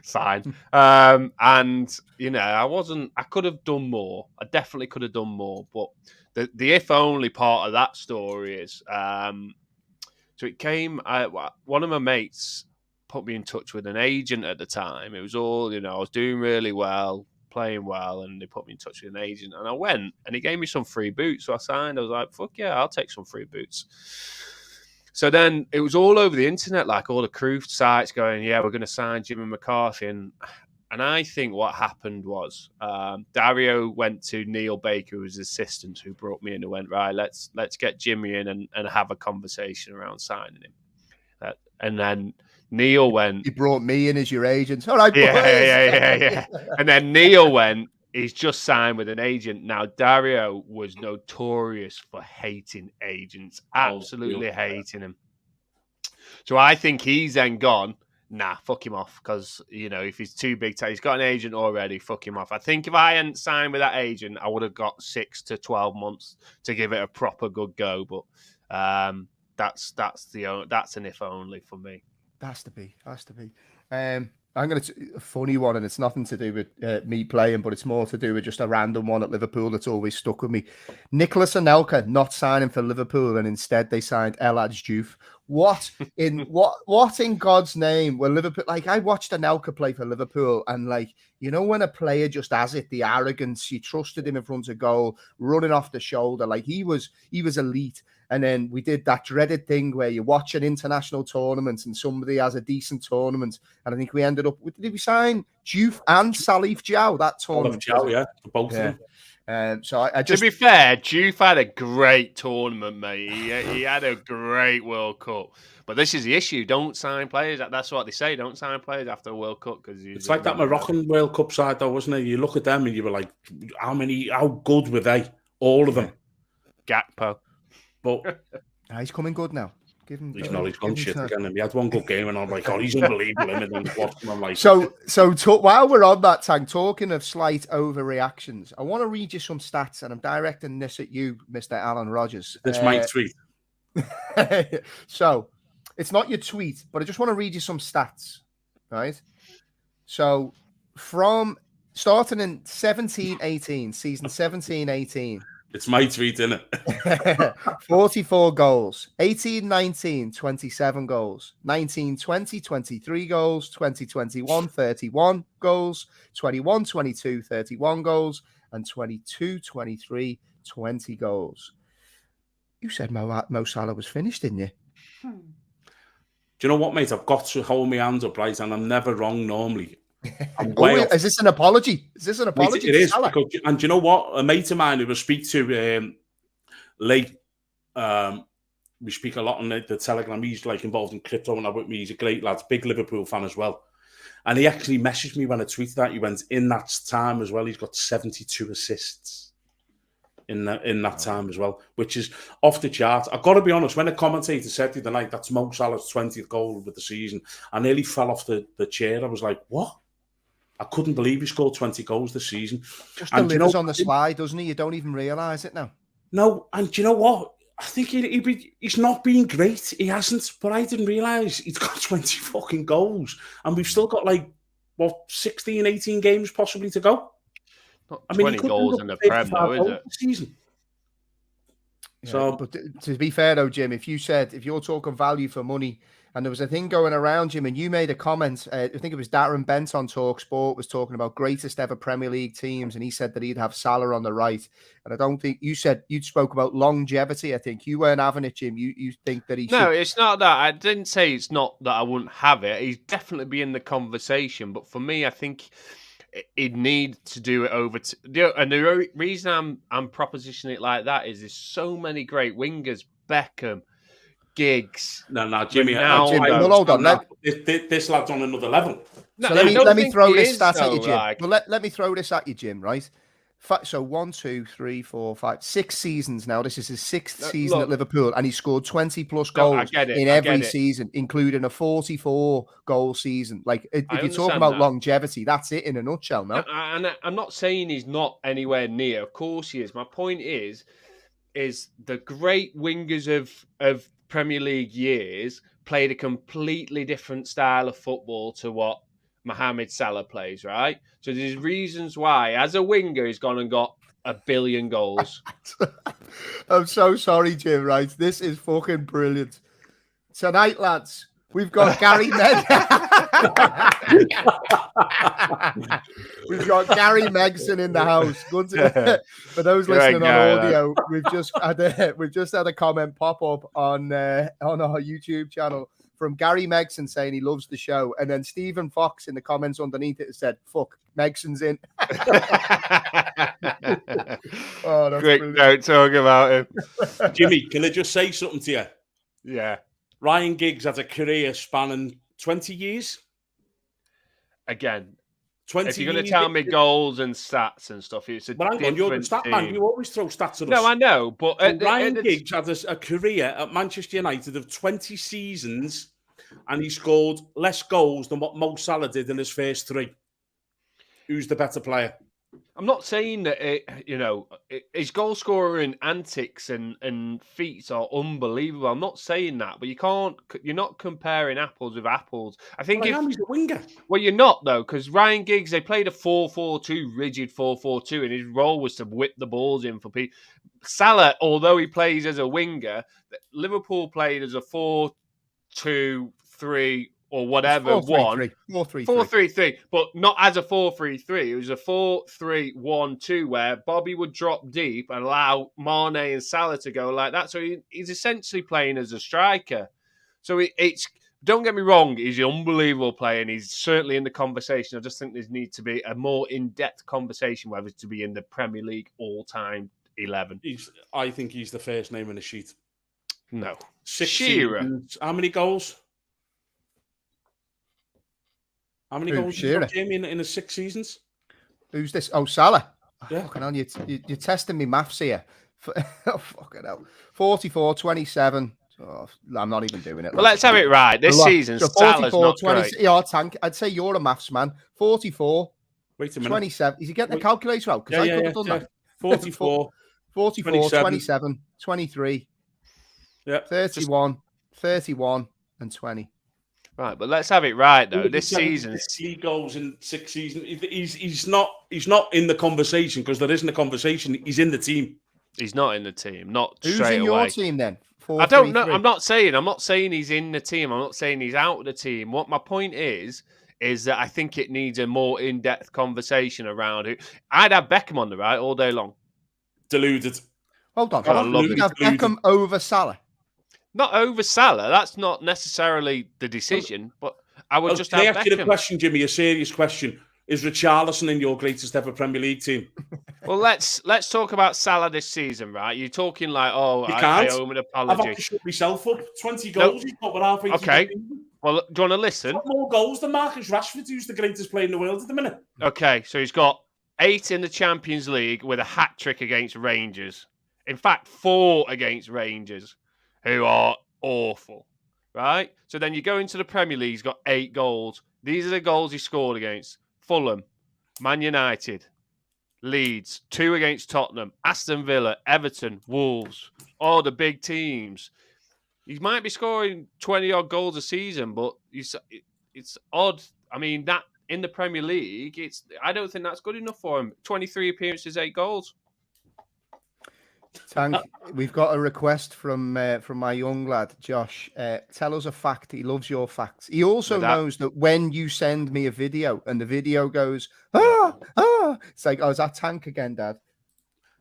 fine. And I could have done more. I definitely could have done more, but. The if only part of that story is, so it came, one of my mates put me in touch with an agent at the time. It was all, I was doing really well, playing well, and they put me in touch with an agent. And I went, and he gave me some free boots. So I signed. I was like, fuck yeah, I'll take some free boots. So then it was all over the internet, like all the crew sites going, yeah, we're going to sign Jimmy McCarthy. And I think what happened was Dario went to Neil Baker, who was his assistant, who brought me in and went, right, let's get Jimmy in and have a conversation around signing him. And then Neil went... You brought me in as your agent. All right, boys. Yeah. And then Neil went, he's just signed with an agent. Now, Dario was notorious for hating agents, absolutely hating him. So I think he's then gone, nah, fuck him off. Because, if he's too big, he's got an agent already, fuck him off. I think if I hadn't signed with that agent, I would have got 6 to 12 months to give it a proper good go. But that's an if only for me. Has to be. I'm going to a funny one, and it's nothing to do with me playing, but it's more to do with just a random one at Liverpool that's always stuck with me. Nicholas Anelka not signing for Liverpool, and instead they signed El Hadji Diouf. What in God's name were Liverpool? Like, I watched Anelka play for Liverpool, and when a player just has it, the arrogance, you trusted him in front of goal, running off the shoulder, like he was elite. And then we did that dreaded thing where you watch an international tournament and somebody has a decent tournament. And I think we ended up did we sign Diouf and Salif Diao that tournament? Diao, yeah, both of them. So I just, to be fair, Diouf had a great tournament, mate. He had a great World Cup. But this is the issue: don't sign players. That's what they say. Don't sign players after a World Cup because it's like that Moroccan World Cup side, though, wasn't it? You look at them and you were like, how good were they? All of them. Gakpo. But he's coming good now. He's gone shit again. And he had one good game, and I'm like, he's unbelievable. And then watching him, like, so while we're on that, Tank, talking of slight overreactions, I want to read you some stats, and I'm directing this at you, Mr. Alan Rogers. This might tweet. So it's not your tweet, but I just want to read you some stats, right? So from starting in 17-18, season 17-18. It's my tweet, isn't it? 44 goals. 18-19, 27 goals. 19-20, 23 goals. 20-21, 31 goals. 21-22, 31 goals. And 22-23, 20 goals. You said Mo Salah was finished, didn't you? Do you know what, mate? I've got to hold my hands up, right? And I'm never wrong normally. Is this an apology? Is this an apology? Mate, it is. Because, and do you know what? A mate of mine who I speak to late, we speak a lot on the Telegram. He's involved in crypto and that with me. He's a great lad, big Liverpool fan as well. And he actually messaged me when I tweeted that. He went, in that time as well, he's got 72 assists in that time as well, which is off the chart. I've got to be honest, when a commentator said the other night, that's Mo Salah's 20th goal of the season, I nearly fell off the chair. I was like, what? I couldn't believe he scored 20 goals this season. Just delivers on the slide, doesn't he? You don't even realise it now. No, and do you know what? I think he's not been great. He hasn't, but I didn't realise he's got 20 fucking goals. And we've still got 16, 18 games possibly to go. Not 20 goals in the Prem, though, is it? Season. Yeah, so, but to be fair, though, Jim, if you're talking value for money, and there was a thing going around, Jim, and you made a comment, I think it was Darren Bent on Talk Sport was talking about greatest ever Premier League teams, and he said that he'd have Salah on the right. And I don't think, you said, you spoke about longevity, I think. You weren't having it, Jim. You think that he No, it's not that. I didn't say it's not that I wouldn't have it. He'd definitely be in the conversation. But for me, I think he'd need to do it over. And the reason I'm propositioning it like that is there's so many great wingers. Beckham, Giggs. No, Jimmy. Hold on. This lad's on another level. So let me throw this stat at you, Jim. Well, let me throw this at you, Jim, right? So 1, 2, 3, 4, 5, 6 seasons now. This is his 6th season at Liverpool, and he scored 20 plus goals in every season, including a 44-goal season. If you're talking about longevity, that's it in a nutshell, no? And I'm not saying he's not anywhere near. Of course he is. My point is the great wingers of Premier League years played a completely different style of football to what Mohamed Salah plays, right? So there's reasons why, as a winger, he's gone and got 1 billion goals. I'm so sorry, Jim, right? This is fucking brilliant. Tonight, lads, we've got Gary We've got Gary Megson in the house. Good for those listening on audio. We've just had a comment pop up on our YouTube channel from Gary Megson saying he loves the show, and then Stephen Fox in the comments underneath it said, "Fuck, Megson's in." Oh, that's great! Don't talk about him, Jimmy. Can I just say something to you? Yeah. Ryan Giggs has a career spanning 20 years. Again, If you're going to tell me goals and stats and stuff, it's a different you're the stat team. man. You always throw stats at us. No, I know, but Ryan Giggs had a career at Manchester United of 20 seasons, and he scored less goals than what Mo Salah did in his first 3. Who's the better player? I'm not saying that his goal scoring antics and feats are unbelievable. I'm not saying that, but you're not comparing apples with apples. I think he's a winger. Well, you're not though, because Ryan Giggs, they played a 4-4-2, rigid 4-4-2, and his role was to whip the balls in for people. Salah, although he plays as a winger, Liverpool played as a 4-2-3. Or whatever, 4-3-3, but not as a 4-3-3. It was a 4-3-1-2 where Bobby would drop deep and allow Mane and Salah to go like that. So he's essentially playing as a striker. So it's don't get me wrong, he's an unbelievable player and he's certainly in the conversation. I just think there needs to be a more in-depth conversation whether to be in the Premier League all-time 11. I think he's the first name in the sheet. No. 6 seasons. How many goals? How many goals did he Jamie in his 6 seasons? Who's this? Oh, Salah. Yeah. Fucking hell, you're testing me maths here. Oh, fucking hell. 44, 27. Oh, I'm not even doing it. Well, let's have it right. This season, so Salah's not 20, great. Yeah, Tank. I'd say you're a maths man. 44. Wait a minute. 27. Is he getting the calculator out? Because I could have done that. 44. 44, 27, 23. Yeah. 31, 31, and 20. Right, but let's have it right though. This season, 3 goals in 6 seasons. He's not in the conversation because there isn't a conversation. He's in the team. He's not in the team. Not Who's straight in away. your team then? 4, I don't 3, know. 3. I'm not saying he's in the team. I'm not saying he's out of the team. What my point is that I think it needs a more in-depth conversation around it. I'd have Beckham on the right all day long. Deluded. Hold on. You'd have Beckham over Salah. Not over Salah. That's not necessarily the decision, but I would just have Beckham. Can I ask you a question, Jimmy? A serious question. Is Richarlison in your greatest ever Premier League team? Well, let's talk about Salah this season, right? You're talking like, I owe him an apology. I've had to shut myself up. 20 goals. He's got halfway. Okay. Well, do you want to listen? He's got more goals than Marcus Rashford, who's the greatest player in the world at the minute. Okay, so he's got 8 in the Champions League with a hat-trick against Rangers. In fact, 4 against Rangers, who are awful, right? So then you go into the Premier League, he's got 8 goals. These are the goals he scored against Fulham, Man United, Leeds, 2 against Tottenham, Aston Villa, Everton, Wolves, all the big teams. He might be scoring 20-odd goals a season, but it's odd. I mean, that in the Premier League, I don't think that's good enough for him. 23 appearances, 8 goals. Tank, we've got a request from my young lad, Josh. Tell us a fact. He loves your facts. He also knows that when you send me a video and the video goes, it's like, is that Tank again, Dad?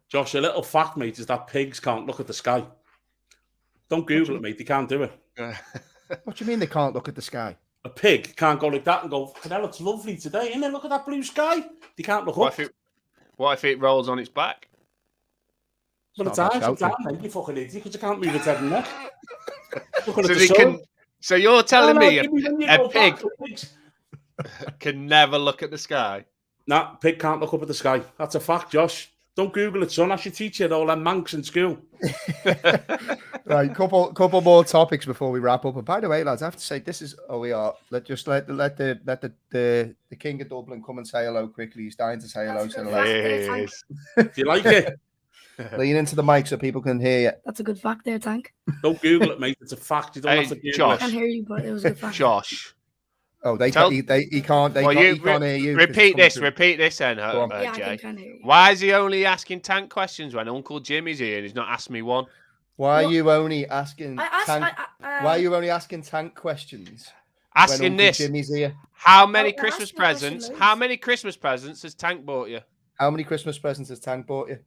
Josh, a little fact, mate, is that pigs can't look at the sky. Don't Google it, mate. They can't do it. What do you mean they can't look at the sky? A pig can't go like that and go, that looks lovely today. And then look at that blue sky. They can't look up. What if it rolls on its back? Well, it's eyes, mate. You fucking idiot, because you can't move its head and neck. So you're telling me a pig can never look at the sky? Nah, pig can't look up at the sky. That's a fact, Josh. Don't Google it, son. I should teach you all them manx in school. Right, couple more topics before we wrap up. And by the way, lads, I have to say this is we are. Let the King of Dublin come and say hello quickly. He's dying to say hello to the lads. Do you like it? Lean into the mic so people can hear you. That's a good fact there, Tank. Don't Google it, mate. It's a fact. You don't have to Google Josh. it. I can't hear you, but it was a good fact. Josh. Oh, he can't hear you. Repeat this then, I Jay. can hear you. Why is he only asking Tank questions when Uncle Jimmy's here and he's not asked me one? Why are you only asking Tank questions? Asking this. Jimmy's here? How many Christmas presents has Tank bought you? How many Christmas presents has Tank bought you?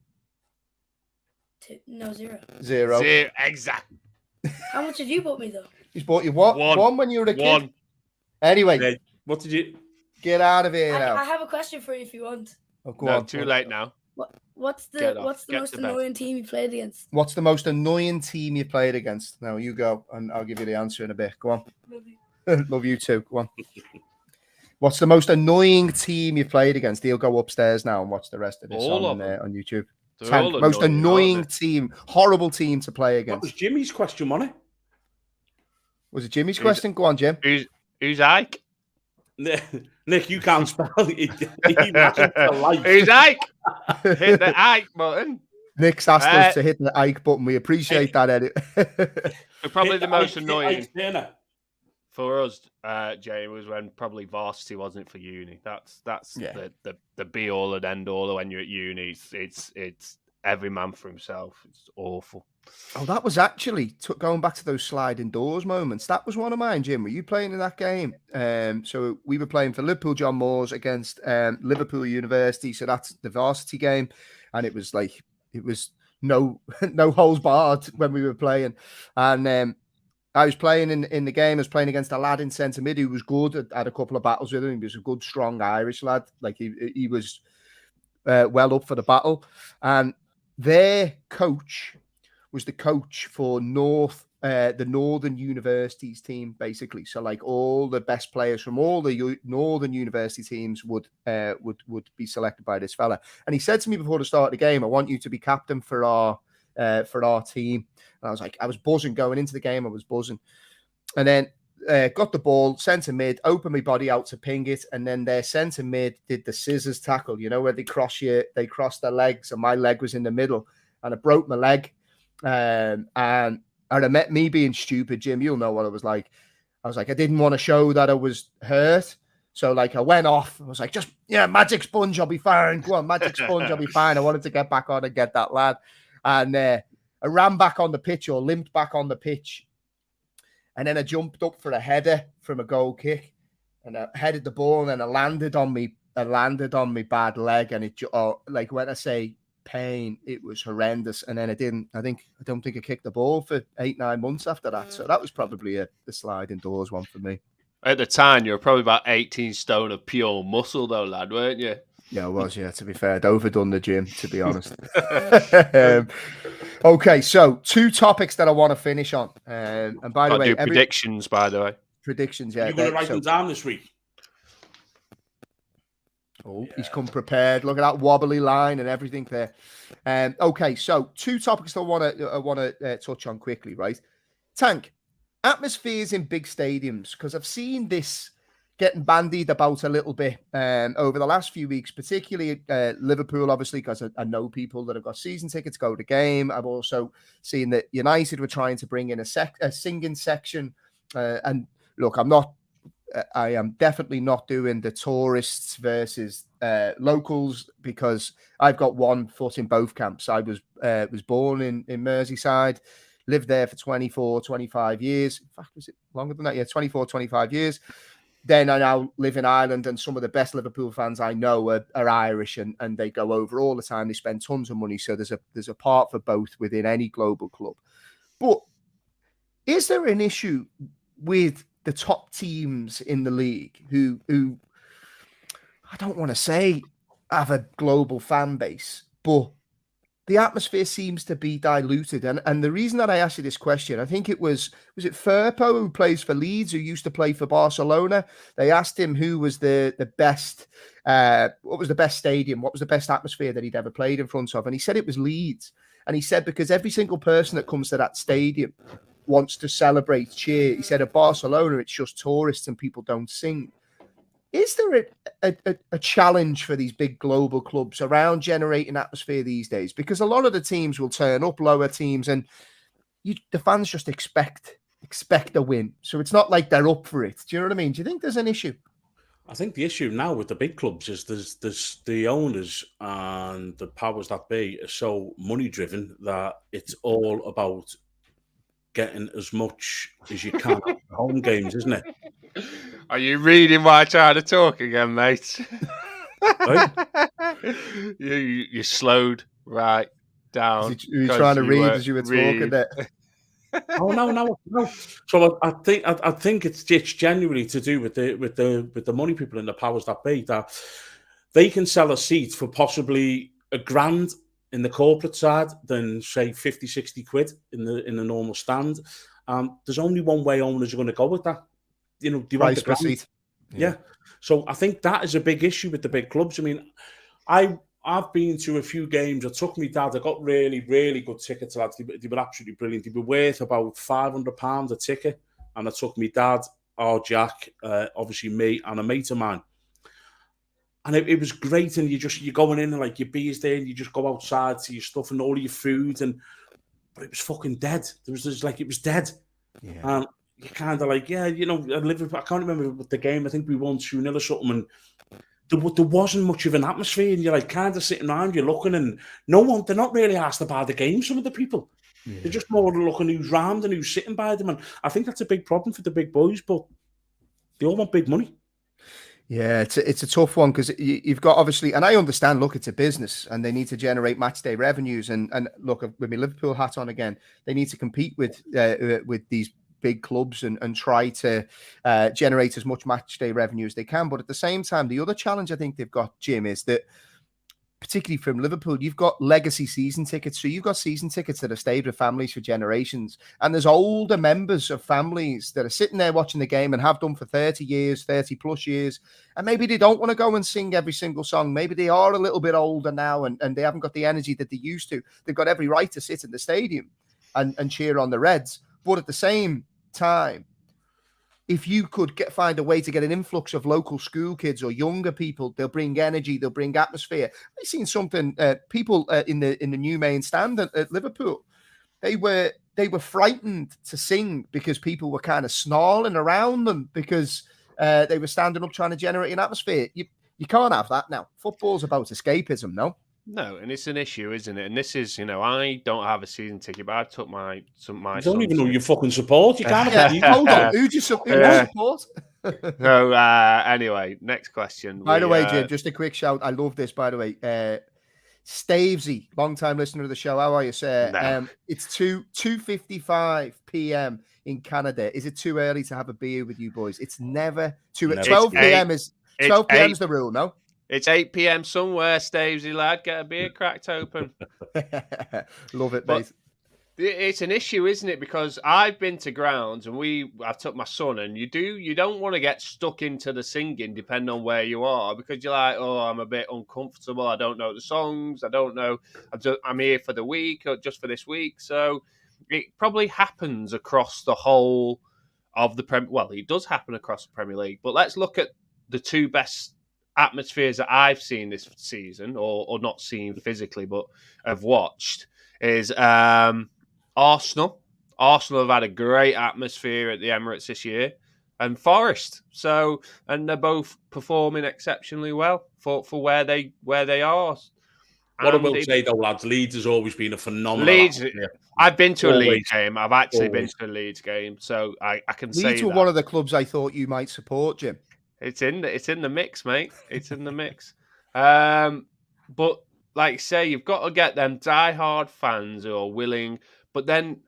0. 0. Exact. How much have you bought me though? He's bought you what? One when you were a kid. Anyway, what did you get out of here now? I have a question for you if you want. Oh, go on. Too late now. What's the most annoying team you played against? What's the most annoying team you played against? Now you go, and I'll give you the answer in a bit. Go on. Love you. Love you too. Go on. What's the most annoying team you've played against? He'll go upstairs now and watch the rest of this on YouTube. Tank, most annoying team, horrible team to play against. That was Jimmy's question, wasn't it? Was it Jimmy's question? Go on, Jim. Who's Ike? Nick, you can't spell it. Who's Ike? Hit the Ike button. Nick's asked us to hit the Ike button. We appreciate that, Eddie. Probably the most annoying for us, Jay, was when probably varsity wasn't for uni. That's the be all and end all. When you're at uni, it's every man for himself. It's awful. Oh, that was actually going back to those sliding doors moments. That was one of mine, Jim. Were you playing in that game? So we were playing for Liverpool John Moores against Liverpool University. So that's the varsity game, and it was no holes barred when we were playing. And I was playing in the game. I was playing against a lad in centre mid who was good. I had a couple of battles with him. He was a good, strong Irish lad. Like he was well up for the battle. And their coach was the coach for the Northern Universities team, basically. So like all the best players from all the Northern University teams would be selected by this fella. And he said to me before the start of the game, "I want you to be captain for our team." And I was like, I was buzzing going into the game. I was buzzing. And then got the ball, centre mid, opened my body out to ping it. And then their centre mid did the scissors tackle, where they cross their legs, and my leg was in the middle, and I broke my leg. And it met me being stupid, Jim. You'll know what it was like. I was like, I didn't want to show that I was hurt. So like I went off. I was like, magic sponge, I'll be fine. Go on, magic sponge, I'll be fine. I wanted to get back on and get that lad. And I ran back on the pitch, or limped back on the pitch. And then I jumped up for a header from a goal kick. And I headed the ball, and then I landed on me bad leg. And it, like when I say pain, it was horrendous. And then I don't think I kicked the ball for 8-9 months after that. So that was probably the sliding doors one for me. At the time, you were probably about 18 stone of pure muscle, though, lad, weren't you? Yeah, I was. Yeah, to be fair, I'd overdone the gym, to be honest. Okay, so 2 topics that I want to finish on. And by the way, predictions. By the way, predictions. Yeah, you're going to write them down this week. Oh, yeah. He's come prepared. Look at that wobbly line and everything there. Okay, so 2 topics I want to touch on quickly, right? Tank, atmospheres in big stadiums, because I've seen this getting bandied about a little bit over the last few weeks, particularly Liverpool, obviously, because I know people that have got season tickets go to the game. I've also seen that United were trying to bring in a singing section. And look, I am definitely not doing the tourists versus locals, because I've got one foot in both camps. I was born in Merseyside, lived there for 24, 25 years. In fact, was it longer than that? Yeah, 24, 25 years. Then I now live in Ireland, and some of the best Liverpool fans I know are Irish, and they go over all the time. They spend tons of money. So there's a part for both within any global club. But is there an issue with the top teams in the league who I don't want to say have a global fan base, but the atmosphere seems to be diluted? And the reason that I asked you this question, I think it was it Firpo, who plays for Leeds, who used to play for Barcelona? They asked him who was the best, what was the best stadium, what was the best atmosphere that he'd ever played in front of? And he said it was Leeds. And he said because every single person that comes to that stadium wants to celebrate, cheer. He said at Barcelona, it's just tourists and people don't sing. Is there a challenge for these big global clubs around generating atmosphere these days? Because a lot of the teams will turn up, lower teams, and the fans just expect a win. So it's not like they're up for it. Do you know what I mean? Do you think there's an issue? I think the issue now with the big clubs is there's the owners and the powers that be are so money driven that it's all about getting as much as you can at the home games, isn't it? Are you reading while I try to talk again, mate? Right? You slowed right down. You trying to read as you were talking there? Oh no. So I think it's genuinely to do with the money people and the powers that be, that they can sell a seat for possibly $1,000 in the corporate side than say 50-60 quid in the normal stand. There's only one way owners are going to go with that. Do you want the seat? Yeah. So I think that is a big issue with the big clubs. I mean, I've been to a few games. I took my dad. I got really, really good tickets, lads. They were absolutely brilliant. They were worth about £500 a ticket. And I took my dad, Jack, obviously me, and a mate of mine. And it was great. And you're going in and like your beer's there, and you just go outside to your stuff and all your food. But it was fucking dead. It was dead. Yeah. And you're kind of like, Liverpool. I can't remember the game. I think we won 2-0 or something. And there wasn't much of an atmosphere, and you're like kind of sitting around, you're looking, and they're not really asked about the game, some of the people. Yeah. They're just more looking who's round and who's sitting by them. And I think that's a big problem for the big boys, but they all want big money. Yeah, it's a tough one because you've got obviously, and I understand, look, it's a business and they need to generate match day revenues. And look, with my Liverpool hat on again, they need to compete with these big clubs and try to generate as much match day revenue as they can. But at the same time, the other challenge I think they've got, Jim, is that particularly from Liverpool, you've got legacy season tickets. So you've got season tickets that have stayed with families for generations. And there's older members of families that are sitting there watching the game and have done for 30 years, 30 plus years. And maybe they don't want to go and sing every single song. Maybe they are a little bit older now and they haven't got the energy that they used to. They've got every right to sit in the stadium and cheer on the Reds. But at the same time, if you could find a way to get an influx of local school kids or younger people, they'll bring energy, they'll bring atmosphere. I've seen something. People in the new main stand at Liverpool, they were frightened to sing because people were kind of snarling around them because they were standing up trying to generate an atmosphere. You can't have that now. Football's about escapism, no? No, and it's an issue, isn't it? And this is, I don't have a season ticket, but I took my. You don't even know who you fucking support. You can't. Hold on, who do you support? So anyway, next question. By the way, Jim, just a quick shout. I love this. By the way, Stavesy, long-time listener of the show. How are you, sir? No. It's 2:55 p.m. in Canada. Is it too early to have a beer with you boys? It's never too. 12 p.m. is 12 p.m. is the rule. No. It's 8 p.m. somewhere, Stavesy lad. Get a beer cracked open. Love it, mate. It's an issue, isn't it? Because I've been to grounds and I took my son, and you don't want to get stuck into the singing depending on where you are, because you're like, oh, I'm a bit uncomfortable. I don't know the songs. I don't know. I'm here for the week or just for this week. So it probably happens across the whole of the Premier. Well, it does happen across the Premier League. But let's look at the two best atmospheres that I've seen this season, or not seen physically, but have watched, is Arsenal. Arsenal have had a great atmosphere at the Emirates this year, and Forest. So, and they're both performing exceptionally well for where they are. What I will say though, lads, Leeds has always been a phenomenal atmosphere. I've been to a Leeds game. I've actually been to a Leeds game, so I can say Leeds were one of the clubs I thought you might support, Jim. It's in the mix, mate. It's in the mix. But like you say, you've got to get them diehard fans who are willing. But then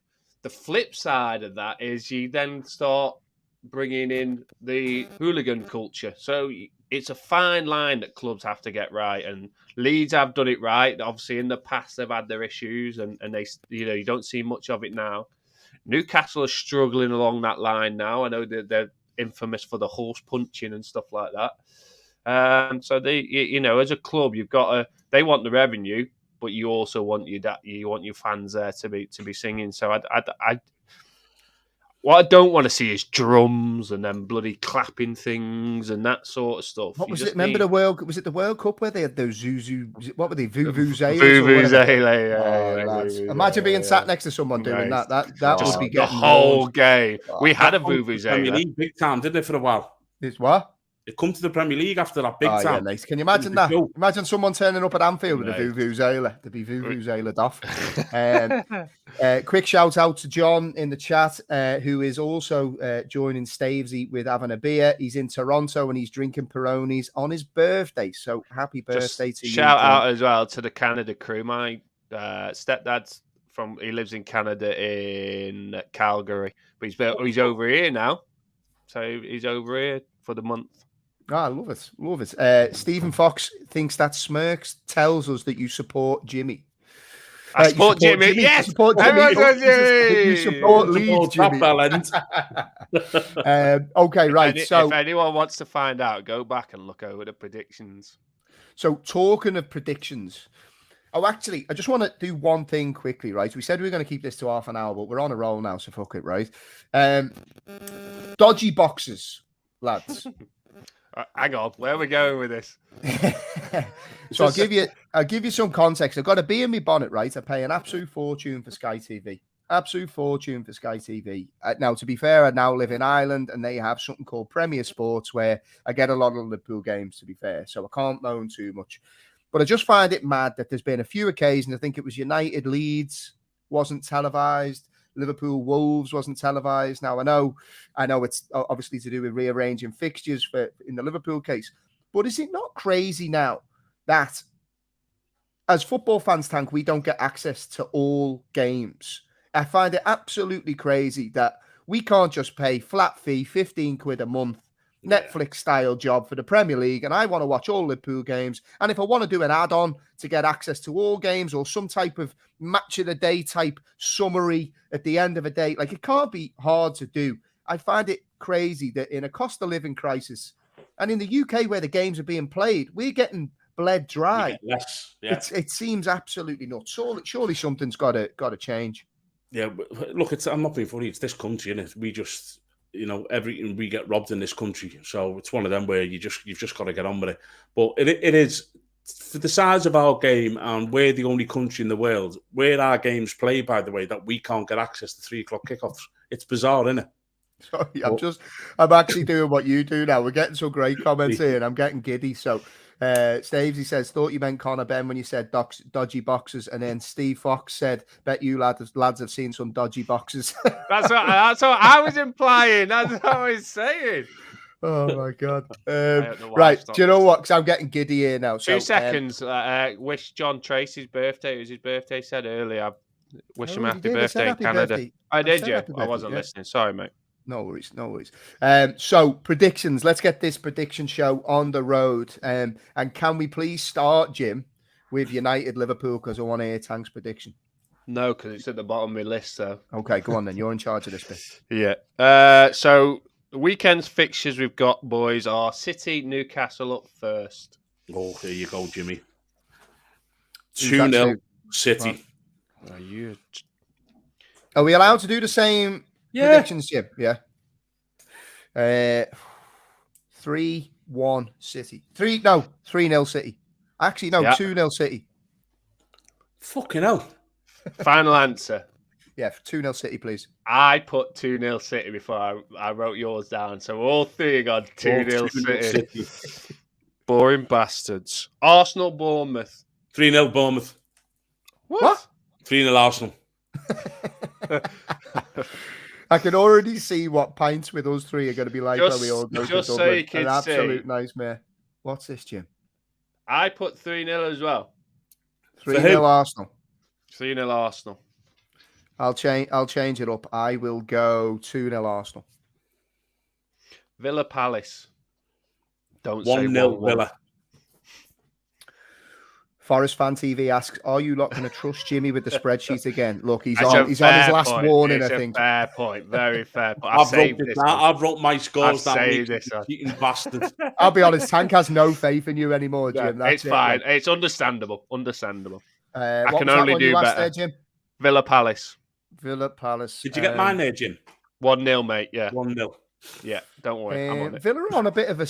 the flip side of that is you then start bringing in the hooligan culture. So it's a fine line that clubs have to get right. And Leeds have done it right. Obviously, in the past, they've had their issues, and they, you don't see much of it now. Newcastle are struggling along that line now. I know that they're infamous for the horse punching and stuff like that. So they, as a club, you've got to. They want the revenue, but you also want your fans there to be singing. So what I don't want to see is drums and then bloody clapping things and that sort of stuff. What was it? Remember the World? Was it the World Cup where they had those Zuzu? What were they? Vuvuzelas. Vuvuzelas. Imagine being sat next to someone doing that. That would be the whole game. We had a Vuvuzela. Big time, didn't it, for a while? It's what? It come to the Premier League after that big time. Yeah, nice. Can you imagine that? Imagine someone turning up at Anfield with a Vuvuzela. To be Vuvuzela off. Quick shout out to John in the chat, who is also joining Stavesy with having a beer. He's in Toronto and he's drinking Peronis on his birthday. So happy birthday to you. Shout out as well to the Canada crew. My stepdad's he lives in Canada in Calgary, but he's over here now. So he's over here for the month. I love it. Love it. Stephen Fox thinks that smirks tells us that you support Jimmy. I support Jimmy. Yes, you support Jimmy. You support Leeds, Jimmy. Okay, right. If anyone wants to find out, go back and look over the predictions. So, talking of predictions, actually, I just want to do one thing quickly, right? We said we were going to keep this to half an hour, but we're on a roll now, so fuck it, right? Dodgy Boxes, lads. Hang on, where are we going with this? So I'll give you some context. I've got a bee in my bonnet, right? I pay an absolute fortune for Sky TV. Absolute fortune for Sky TV. Now, to be fair, I now live in Ireland, and they have something called Premier Sports, where I get a lot of Liverpool games, to be fair. So I can't moan too much. But I just find it mad that there's been a few occasions. I think it was United Leeds wasn't televised. Liverpool Wolves wasn't televised. Now, I know it's obviously to do with rearranging fixtures in the Liverpool case. But is it not crazy now that as football fans, Tank, we don't get access to all games? I find it absolutely crazy that we can't just pay flat fee, 15 quid a month, Netflix style job for the Premier League, and I want to watch all Liverpool games. And if I want to do an add-on to get access to all games or some type of match of the day type summary at the end of a day, like, it can't be hard to do. I find it crazy that in a cost of living crisis and in the UK where the games are being played, we're getting bled dry. Less, yeah. It seems absolutely nuts. Surely something's got to change. Yeah, look, I'm not being funny. It's this country, innit? We just, everything, we get robbed in this country. So it's one of them where you've just got to get on with it. But it is, for the size of our game, and we're the only country in the world where our games play, by the way, that we can't get access to 3 o'clock kickoffs. It's bizarre, isn't it? Sorry, I'm actually doing what you do now. We're getting some great comments here, and I'm getting giddy. So, Stavesy says, thought you meant Conor Ben when you said dodgy boxes, and then Steve Fox said, bet you lads have seen some dodgy boxes. That's what I was implying. That's what I was saying. Oh my god! Right, do you know what? Because I'm getting giddy here now. 2 seconds. Wish John Tracy's birthday. It was his birthday. Said earlier. Wish him happy birthday in Canada. Birthday. I did, yeah. I wasn't listening. Sorry, mate. No worries. So predictions. Let's get this prediction show on the road. And can we please start, Jim, with United Liverpool, because I want to hear Tank's prediction. No, because it's at the bottom of my list. So okay, go on then. You're in charge of this bit. Yeah. So the weekend's fixtures we've got, boys, are City, Newcastle up first. Oh, here you go, Jimmy. 2-0 City. Are we allowed to do the same? Predictions, Jim. Yeah. 3-1 City. 3-0 City. Actually, no, 2-0 City. Fucking hell. Final answer. Yeah, 2-0 City, please. I put 2-0 City before I wrote yours down. So all three got 2-0 City. Boring bastards. Arsenal, Bournemouth. 3-0 Bournemouth. What? 3-0 Arsenal. I can already see what pints with us three are going to be like when we all go to Dublin. So you can an absolute nightmare. What's this, Jim? I put 3-0 as well. 3-0 Arsenal. 3-0 Arsenal. I'll change it up. I will go 2-0 Arsenal. Villa Palace. Don't 1-0 Villa. Forest Fan TV asks, "Are you not going to trust Jimmy with the spreadsheet again?" Look, he's on his last warning. It's I think. Fair point. Very fair point. I've wrote my scores down. Cheating bastard. I'll be honest. Tank has no faith in you anymore, Jim. Yeah, it's fine. It's understandable. I can only do better. There, Jim? Villa Palace. Villa Palace. Did you get mine there, Jim? 1-0, mate. Yeah. 1-0. Yeah, don't worry. I'm on it. Villa are on a bit of a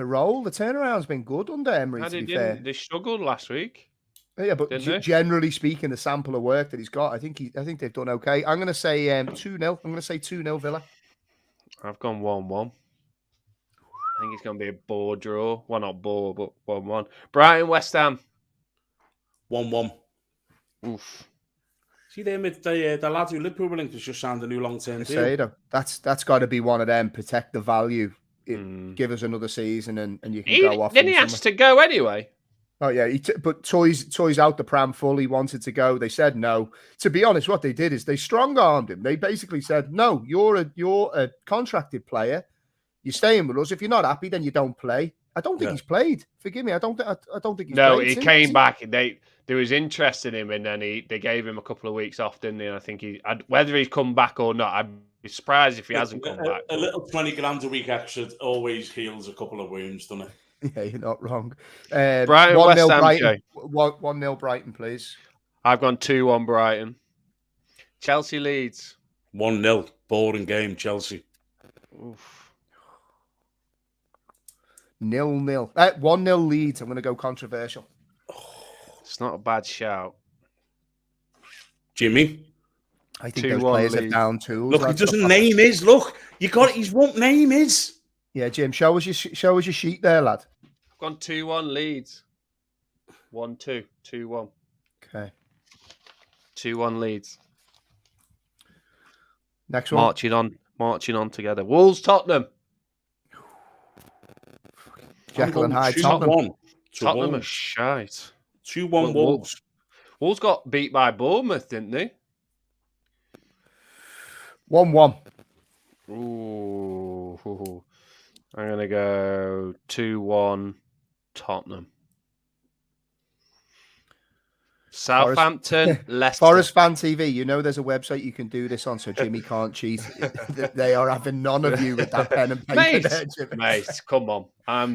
roll. The turnaround's been good under Emery. To be fair, they struggled last week. Yeah, but generally speaking, the sample of work that he's got, I think they've done okay. I'm going to say 2-0. I'm going to say 2-0 Villa. I've gone 1-1. I think it's going to be a bore draw. Well, not bore, but 1-1. Brighton, West Ham. 1-1. Oof. See them with the lads who Liverpool linked has just signed a new long-term deal. That's got to be one of them. Protect the value. Give us another season, and you can go off. Then he has to go anyway. Oh yeah, but toys out the pram full. He wanted to go. They said no. To be honest, what they did is they strong-armed him. They basically said, "No, you're a contracted player. You're staying with us. If you're not happy, then you don't play." I don't think he's played. Forgive me. I don't think he's played. No, he came back. There was interest in him, and then they gave him a couple of weeks off, didn't they? And I think whether he's come back or not, I'd be surprised if he hasn't come back. A little 20 grand a week extra always heals a couple of wounds, doesn't it? Yeah, you're not wrong. Brighton, 1-0 West Ham, Brighton. 1-0 Brighton, please. I've gone 2-1 Brighton. Chelsea Leeds. 1-0. Boring game, Chelsea. Oof. 0-0. 1-0 Leeds. I'm going to go controversial. It's not a bad shout. Jimmy? I think those players are down tools. Look, he doesn't name his. Look, you got it. He won't name his. Yeah, Jim, show us your sheet there, lad. I've gone 2-1 Leeds. 1-2. 2-1. Okay. 2-1 Leeds. Next one. Marching on together. Wolves Tottenham. Jekyll and Hyde Tottenham. Tottenham are shite. 2-1 Wolves. Wolves got beat by Bournemouth, didn't they? 1-1. Ooh. I'm going to go 2-1 Tottenham. Southampton, Leicester. Forest Fan TV, you know there's a website you can do this on, so Jimmy can't cheat. They are having none of you with that pen and paper there, Jimmy. Mate, come on.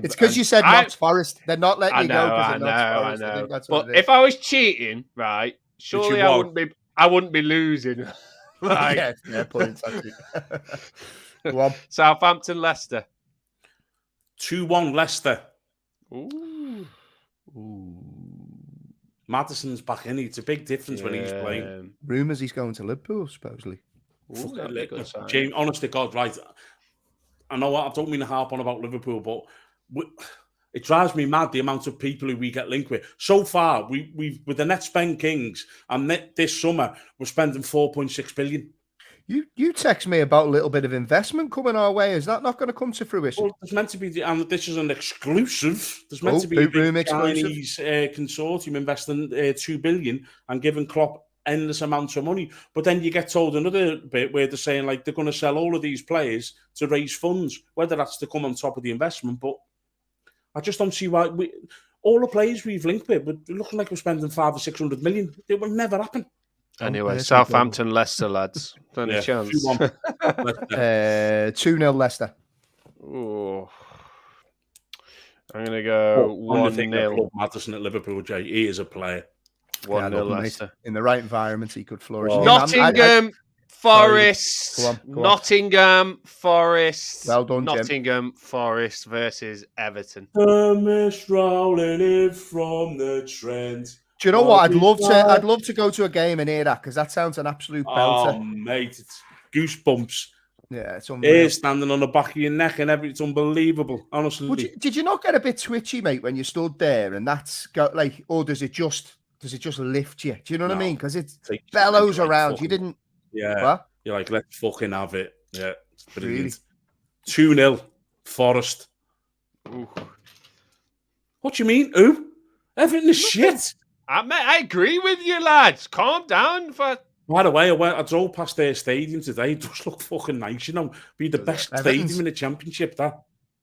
It's because you said Notts Forest. They're not letting you go because of Notts Forest. I know. But if I was cheating, right, surely I wouldn't be losing. Right? Yeah, points. Go on. Southampton, Leicester. 2-1 Leicester. Ooh. Maddison's back in. It's a big difference when he's playing. Rumours he's going to Liverpool, supposedly. James, honest to God, right? I know I don't mean to harp on about Liverpool, but it drives me mad the amount of people who we get linked with. So far, we've with the net spend kings, and this summer we're spending 4.6 billion. You text me about a little bit of investment coming our way. Is that not going to come to fruition? Well, there's meant to be, and this is an exclusive. There's meant to be a big Chinese consortium investing 2 billion and giving Klopp endless amounts of money. But then you get told another bit where they're saying like they're going to sell all of these players to raise funds, whether that's to come on top of the investment. But I just don't see why all the players we've linked with, we're looking like we're spending 500 or 600 million. It will never happen. Anyway, Southampton, Leicester, lads. Any chance? 2-0 Leicester. Ooh. I'm going to go 1-0. Maddison at Liverpool, Jay. He is a player. 1-0 Leicester. In the right environment, he could flourish. Nottingham Forest. Nottingham Forest. Well done, Nottingham Forest versus Everton. Mist rolling in from the Trent. Do you know what? I'd love to go to a game and hear that because that sounds an absolute belter. Oh, mate, it's goosebumps. Yeah, it's unreal. Hair standing on the back of your neck and everything. It's unbelievable, honestly. Did you not get a bit twitchy, mate, when you stood there and that's got like, or does it just lift you? Do you know what I mean? Because it bellows around. You didn't. Yeah. What? You're like, let's fucking have it. Yeah, it's brilliant. Really? 2-0 Forest. Ooh. What do you mean? Who? Everything is shit. I agree with you, lads. Calm down. By the way, I drove past their stadium today. It does look fucking nice, you know. Be the best stadium in the championship, that.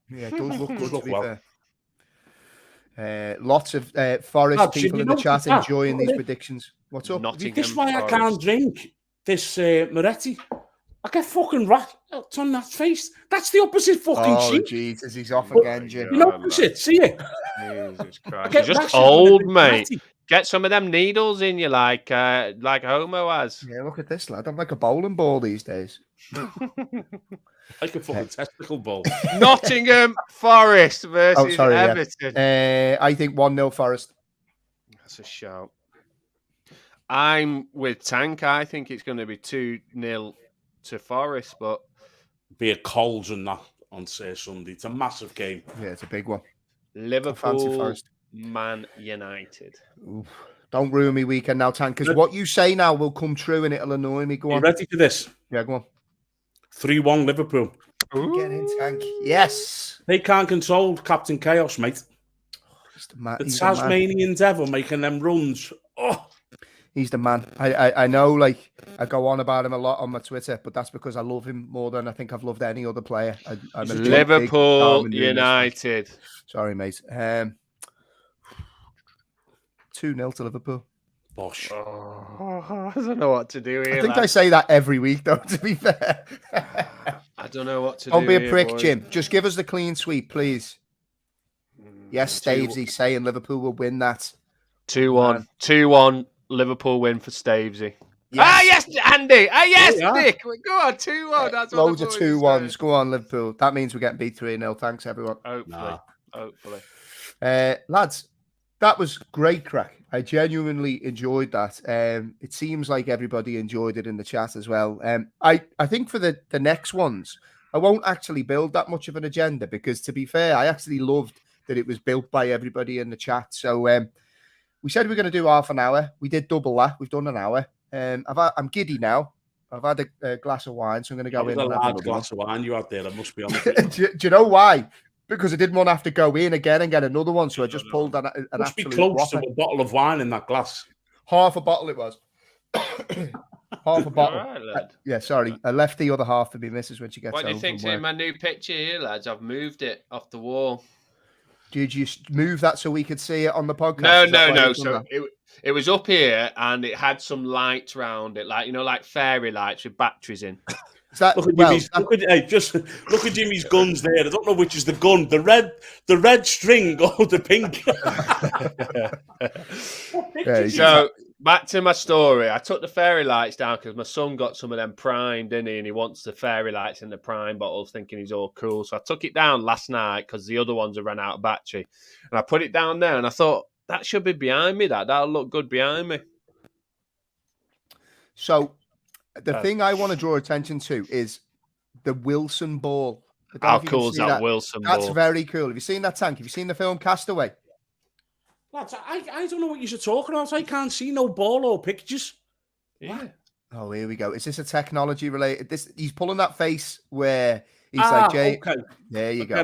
Yeah, it does look good, to be fair. Lots of Forest people in the chat enjoying these predictions. What's up? This is why I can't drink this Moretti. I get fucking rat on that face. That's the opposite fucking cheek. Oh, Jesus, he's off again, Jim. You know opposite, see it? Jesus Christ. You're just old, mate. Get some of them needles in you like Homo has. Yeah, look at this, lad. I'm like a bowling ball these days. Like a fucking testicle ball. Nottingham Forest versus Everton. Yeah. I think 1-0 Forest. That's a shout. I'm with Tank. I think it's going to be 2-0 to Forest, but be a Coles and that on Sunday. It's a massive game. Yeah, it's a big one. Liverpool, Man United. Oof. Don't ruin me weekend now, Tank, because what you say now will come true and it'll annoy me. Go on. You ready for this? Yeah, go on. 3-1 Liverpool. Get in, Tank. Yes. They can't control Captain Chaos, mate. The Tasmanian devil making them runs. Oh. He's the man. I know, like, I go on about him a lot on my Twitter, but that's because I love him more than I think I've loved any other player. I'm Liverpool United. Sorry, mate. 2-0 to Liverpool. Bosh. Oh, I don't know what to do here. I think I say that every week, though, to be fair. I don't know what to do. Don't be a here, prick, boys. Jim. Just give us the clean sweep, please. Yes, Stavesy saying Liverpool will win that. 2-1. 2-1 Liverpool win for Stavesy. Yes. Ah, yes, Andy. Ah, yes, Yeah. Nick. Go on, 2-1. That's what Loads of 2-1s. Go on, Liverpool. That means we're getting beat 3-0. Thanks, everyone. Hopefully. Lads, that was great crack. I genuinely enjoyed that. It seems like everybody enjoyed it in the chat as well. I think for the next ones, I won't actually build that much of an agenda because, to be fair, I actually loved that it was built by everybody in the chat. So we said we were going to do half an hour. We did double that. We've done an hour. I'm giddy now. I've had a glass of wine, so I'm going to go in. A and have large another glass one. of wine you had there. That must be on the do you know why? Because I didn't want to have to go in again and get another one, so I just pulled an must be absolute close whopper. to a bottle of wine in that glass. Half a bottle it was. Half a bottle. All right, lad. Yeah, sorry. I left the other half for my missus when she gets home. What do you think's in my new picture here, lads? I've moved it off the wall. Did you move that so we could see it on the podcast? No. So it was up here and it had some lights round it, like fairy lights with batteries in. Look at Jimmy's guns there. I don't know which is the gun, the red string or the pink. So back to my story. I took the fairy lights down because my son got some of them primed, didn't he? And he wants the fairy lights in the prime bottles, thinking he's all cool. So I took it down last night because the other ones have run out of battery. And I put it down there and I thought, that should be behind me. That'll look good behind me. So the thing I want to draw attention to is the Wilson ball. How cool is that Wilson ball? That's very cool. Have you seen that tank? Have you seen the film Castaway? Lads, I don't know what you're talking about. I can't see no ball or pictures. Yeah. Oh, here we go. Is this a technology related? He's pulling that face where he's like, Jay. Okay. There you go.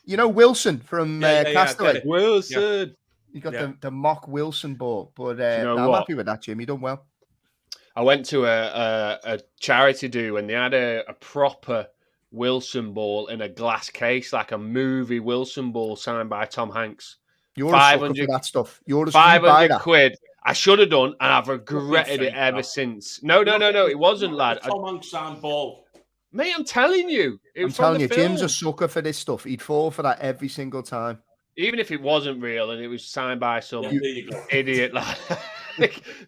You know Wilson from Castaway. Wilson. You got the mock Wilson ball, but I'm happy with that, Jim. You done well. I went to a charity do and they had a proper Wilson ball in a glass case, like a movie Wilson ball signed by Tom Hanks. You're a sucker for that stuff. You're a 500 quid. I should have done, and I've regretted it ever since. No, it wasn't, lad. Tom Hanks signed ball. Mate, I'm telling you. I'm telling you, Jim's a sucker for this stuff. He'd fall for that every single time. Even if it wasn't real and it was signed by some idiot,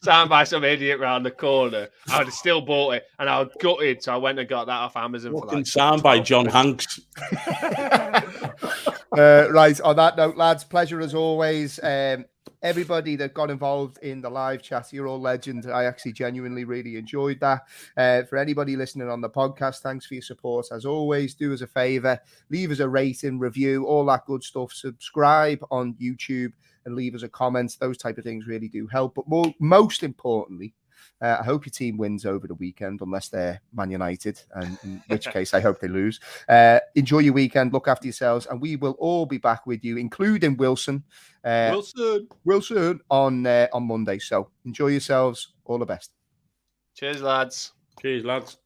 signed by some idiot round the corner, I would have still bought it, and I was gutted, so I went and got that off Amazon. Signed by John Hanks. Right, on that note, lads, pleasure as always. Everybody that got involved in the live chat, you're all legends. I actually genuinely really enjoyed that. For anybody listening on the podcast, thanks for your support. As always, do us a favor, leave us a rating, review, all that good stuff. Subscribe on YouTube and leave us a comment. Those type of things really do help. But most importantly, I hope your team wins over the weekend, unless they're Man United, and in which case I hope they lose. Enjoy your weekend, look after yourselves, and we will all be back with you, including Wilson. Wilson on Monday. So enjoy yourselves. All the best. Cheers, lads. Cheers, lads.